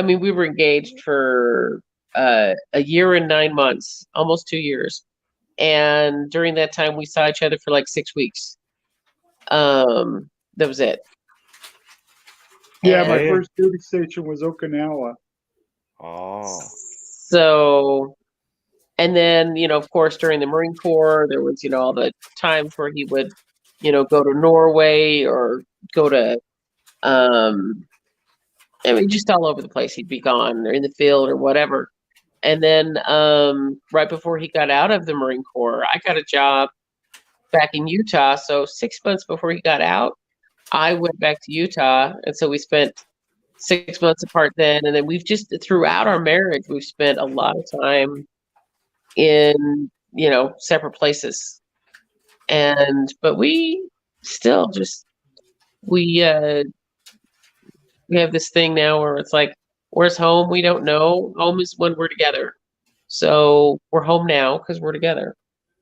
Speaker 6: We were engaged for a year and 9 months, almost 2 years, And during that time, we saw each other for like 6 weeks. That was it.
Speaker 5: Yeah,
Speaker 6: And
Speaker 5: my first duty station was Okinawa.
Speaker 3: Oh.
Speaker 6: So, and then, of course, during the Marine Corps, there was, all the times where he would, go to Norway or go to, just all over the place. He'd be gone or in the field or whatever. And then right before he got out of the Marine Corps, I got a job back in Utah. So 6 months before he got out, I went back to Utah. And so we spent 6 months apart then. And then we've just, throughout our marriage, we've spent a lot of time in, separate places. But we still just, we have this thing now where it's like, where's home? We don't know. Home is when we're together. So we're home now because we're together.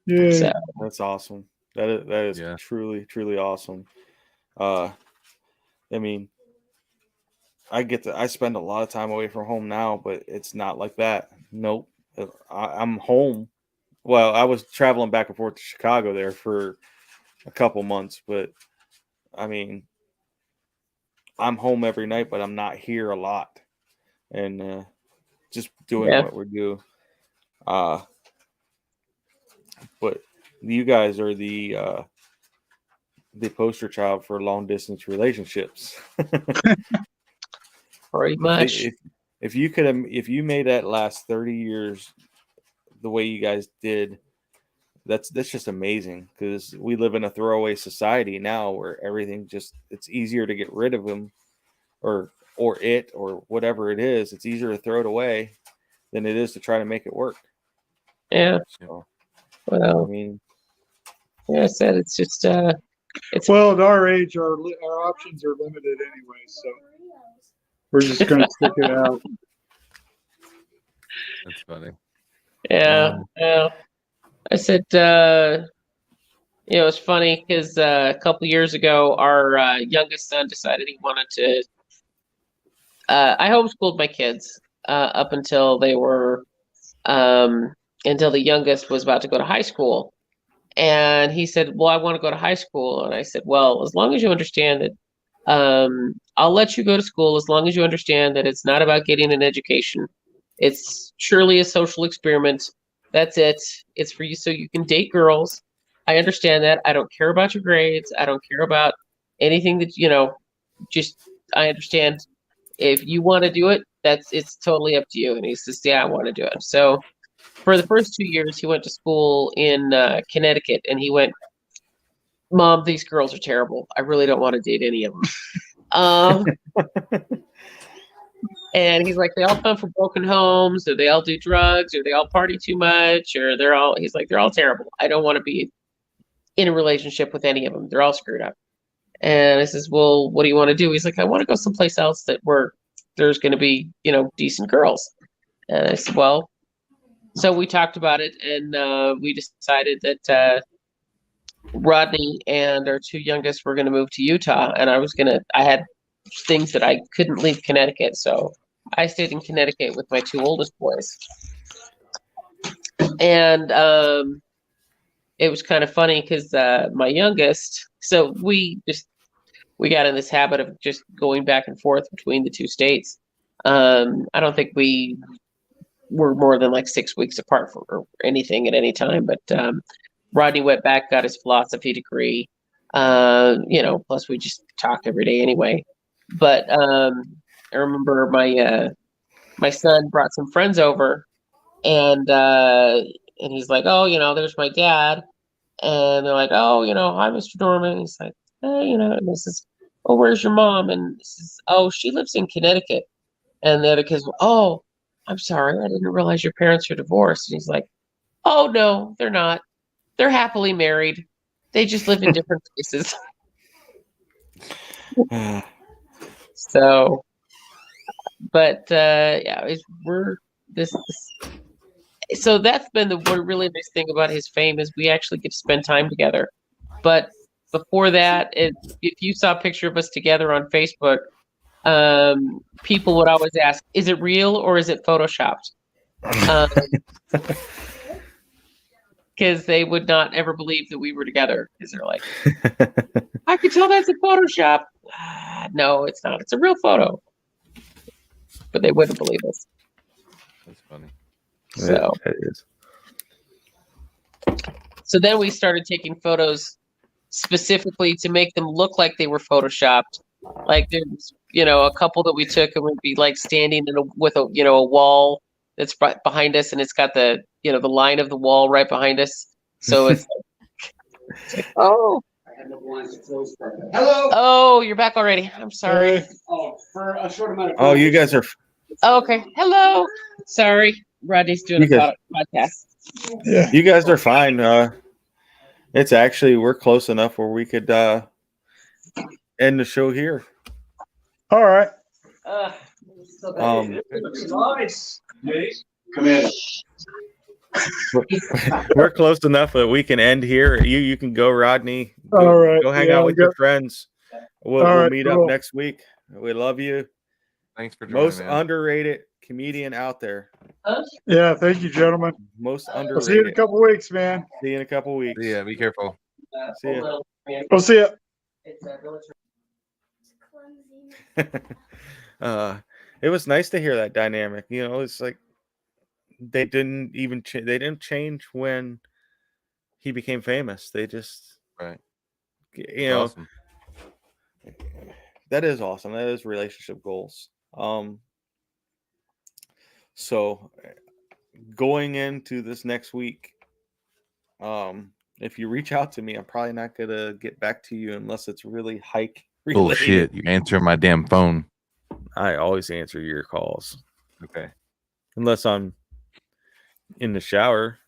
Speaker 5: Yeah.
Speaker 6: So,
Speaker 3: That's awesome. That is truly, truly awesome. I mean, I spend a lot of time away from home now, but it's not like that. Nope. I'm home. Well, I was traveling back and forth to Chicago there for a couple months, but I mean, I'm home every night, but I'm not here a lot, and just doing what we do. But you guys are the poster child for long distance relationships.
Speaker 6: Pretty much.
Speaker 3: If you made that last 30 years the way you guys did, that's just amazing, because we live in a throwaway society now where everything it's easier to get rid of them or whatever it is. It's easier to throw it away than it is to try to make it work.
Speaker 6: Yeah.
Speaker 3: So,
Speaker 6: well,
Speaker 3: I mean,
Speaker 6: I said it's just
Speaker 5: well, at our age, our options are limited anyway, so we're just going to stick it out.
Speaker 4: That's funny.
Speaker 6: Yeah. I said, it's funny because a couple years ago, our youngest son decided he wanted to. I homeschooled my kids up until they were, until the youngest was about to go to high school. And he said, well, I want to go to high school. And I said, well, as long as you understand that, I'll let you go to school as long as you understand that it's not about getting an education. It's surely a social experiment. That's it. It's for you so you can date girls. I understand that. I don't care about your grades. I don't care about anything that, just I understand if you want to do it, it's totally up to you. And he says, yeah, I want to do it. So for the first 2 years, he went to school in Connecticut, and he went, Mom, these girls are terrible. I really don't want to date any of them. And he's like, they all come from broken homes, or they all do drugs, or they all party too much, or they're all terrible. I don't want to be in a relationship with any of them. They're all screwed up. And I says, well, what do you want to do? He's like, I want to go someplace else where there's going to be, decent girls. And I said, well, so we talked about it, and we decided that Rodney and our two youngest were going to move to Utah, and I had things that I couldn't leave Connecticut, so I stayed in Connecticut with my two oldest boys. And it was kind of funny because my youngest, so we got in this habit of just going back and forth between the two states. I don't think we were more than like 6 weeks apart or anything at any time, but Rodney went back, got his philosophy degree, plus we just talked every day anyway. But I remember my son brought some friends over, and he's like, oh, there's my dad. And they're like, oh, hi, Mr. Norman. He's like, hey, and this is, oh, where's your mom? And this is, oh, she lives in Connecticut. And the other kids were, oh, I'm sorry, I didn't realize your parents are divorced. And he's like, oh, no, they're not. They're happily married. They just live in different places. So, but we're this. So that's been the one really nice thing about his fame is we actually get to spend time together. But before that, if you saw a picture of us together on Facebook, people would always ask, is it real or is it photoshopped? because they would not ever believe that we were together. Because they're like, I can tell that's a Photoshop. No, it's not. It's a real photo. But they wouldn't believe us.
Speaker 4: That's funny.
Speaker 6: So
Speaker 3: That is.
Speaker 6: So then we started taking photos specifically to make them look like they were photoshopped. Like there's, a couple that we took and we'd be like standing with a wall that's behind us, and it's got the line of the wall right behind us. So it's like, oh.
Speaker 8: Hello.
Speaker 6: Oh, you're back already. I'm sorry.
Speaker 8: Oh, for a short amount of time.
Speaker 3: Oh, you guys are.
Speaker 6: Oh, okay. Hello. Sorry. Rodney's doing a podcast.
Speaker 5: Yeah.
Speaker 3: You guys are fine. It's actually we're close enough where we could end the show here.
Speaker 5: All right.
Speaker 8: Nice. Come in.
Speaker 3: We're close enough that we can end here. You can go, Rodney.
Speaker 5: All right.
Speaker 3: Go hang out with your friends. We'll meet up
Speaker 5: cool.
Speaker 3: next week. We love you.
Speaker 4: Thanks for joining.
Speaker 3: Most underrated comedian out there.
Speaker 5: Yeah, thank you, gentlemen.
Speaker 3: Most
Speaker 5: I'll
Speaker 3: underrated.
Speaker 5: see you in a couple weeks, man.
Speaker 3: See you in a couple weeks.
Speaker 4: Yeah, be careful.
Speaker 3: See ya.
Speaker 5: We'll see you.
Speaker 3: It was nice to hear that dynamic. It's like they didn't even they didn't change when he became famous. They just
Speaker 4: Awesome.
Speaker 3: That is awesome. That is relationship goals. So going into this next week, if you reach out to me, I'm probably not gonna get back to you unless it's really hike related.
Speaker 4: Bullshit. You answer my damn phone.
Speaker 3: I always answer your calls.
Speaker 4: Okay.
Speaker 3: Unless I'm in the shower.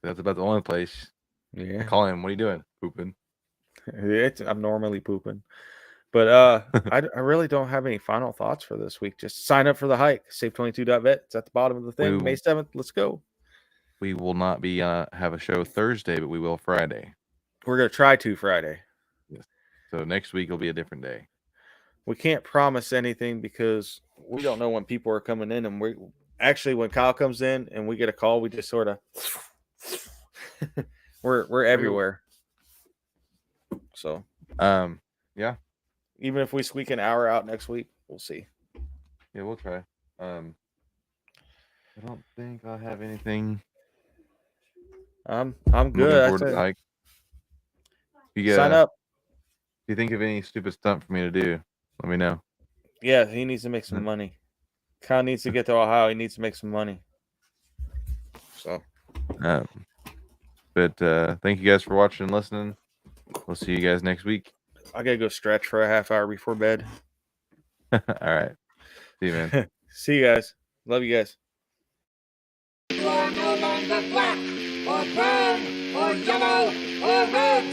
Speaker 4: That's about the only place.
Speaker 3: Yeah.
Speaker 4: Call him. What are you doing? Pooping.
Speaker 3: I'm normally pooping. But I really don't have any final thoughts for this week. Just sign up for the hike. Save22.vet. It's at the bottom of the thing. May 7th. Let's go.
Speaker 4: We will not be have a show Thursday, but we will Friday.
Speaker 3: We're going to try to Friday.
Speaker 4: Yes. So next week will be a different day.
Speaker 3: We can't promise anything because we don't know when people are coming in. And we actually, when Kyle comes in and we get a call, we just sort of we're everywhere. So
Speaker 4: yeah.
Speaker 3: Even if we squeak an hour out next week, we'll see.
Speaker 4: Yeah, we'll try. I don't think I have anything.
Speaker 3: I'm good.
Speaker 4: Like,
Speaker 3: sign up.
Speaker 4: If you think of any stupid stunt for me to do, let me know.
Speaker 3: Yeah, he needs to make some money. Kyle needs to get to Ohio. He needs to make some money. So,
Speaker 4: but thank you guys for watching and listening. We'll see you guys next week.
Speaker 3: I gotta go stretch for a half hour before bed.
Speaker 4: All right. See you, man.
Speaker 3: See you guys. Love you guys.
Speaker 1: You are no longer black or brown or yellow or red.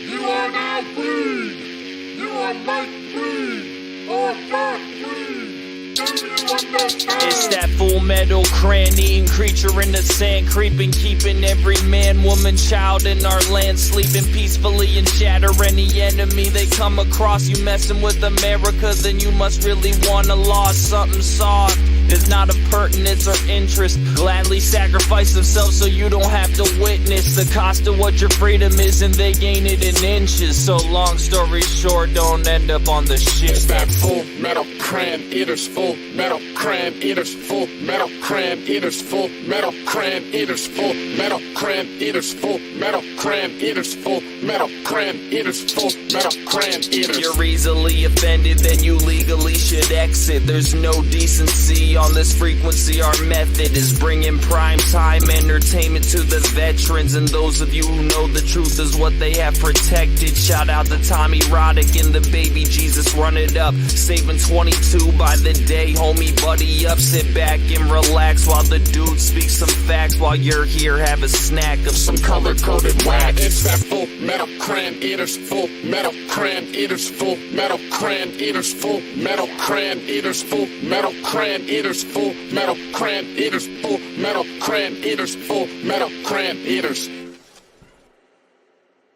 Speaker 1: You are now green. You are light green or dark green. Do you understand?
Speaker 2: It's that full metal cran-eating creature in the sand, creeping, keeping every man, woman, child in our land, sleeping peacefully and shatter any enemy they come across. You messing with America, then you must really want a loss. Something soft is not of pertinence or interest. Gladly sacrifice themselves so you don't have to witness the cost of what your freedom is, and they gain it in inches. So long story short, don't end up on the ship.
Speaker 1: It's that full metal cran eaters, full metal cran eaters, full metal cran eaters, full metal cran eaters, full metal cran eaters, full metal cran eaters, full metal cran eaters, full metal cran eaters.
Speaker 2: You're easily offended, then you legally should exit. There's no decency on this frequency. Our method is bringing prime time entertainment to the veterans, and those of you who know the truth is what they have protected. Shout out to Tommy Roddick and the baby Jesus, run it up. Saving 22 by the day, homie, buddy up. Sit back and relax while the dude speaks some facts. While you're here, have a snack of some color-coded wax.
Speaker 1: It's that full metal cran eaters, full metal cran eaters, full metal cran eaters, full metal cran eaters, full metal cran eaters, full metal cran eaters, full metal cran eaters, full metal cran eaters.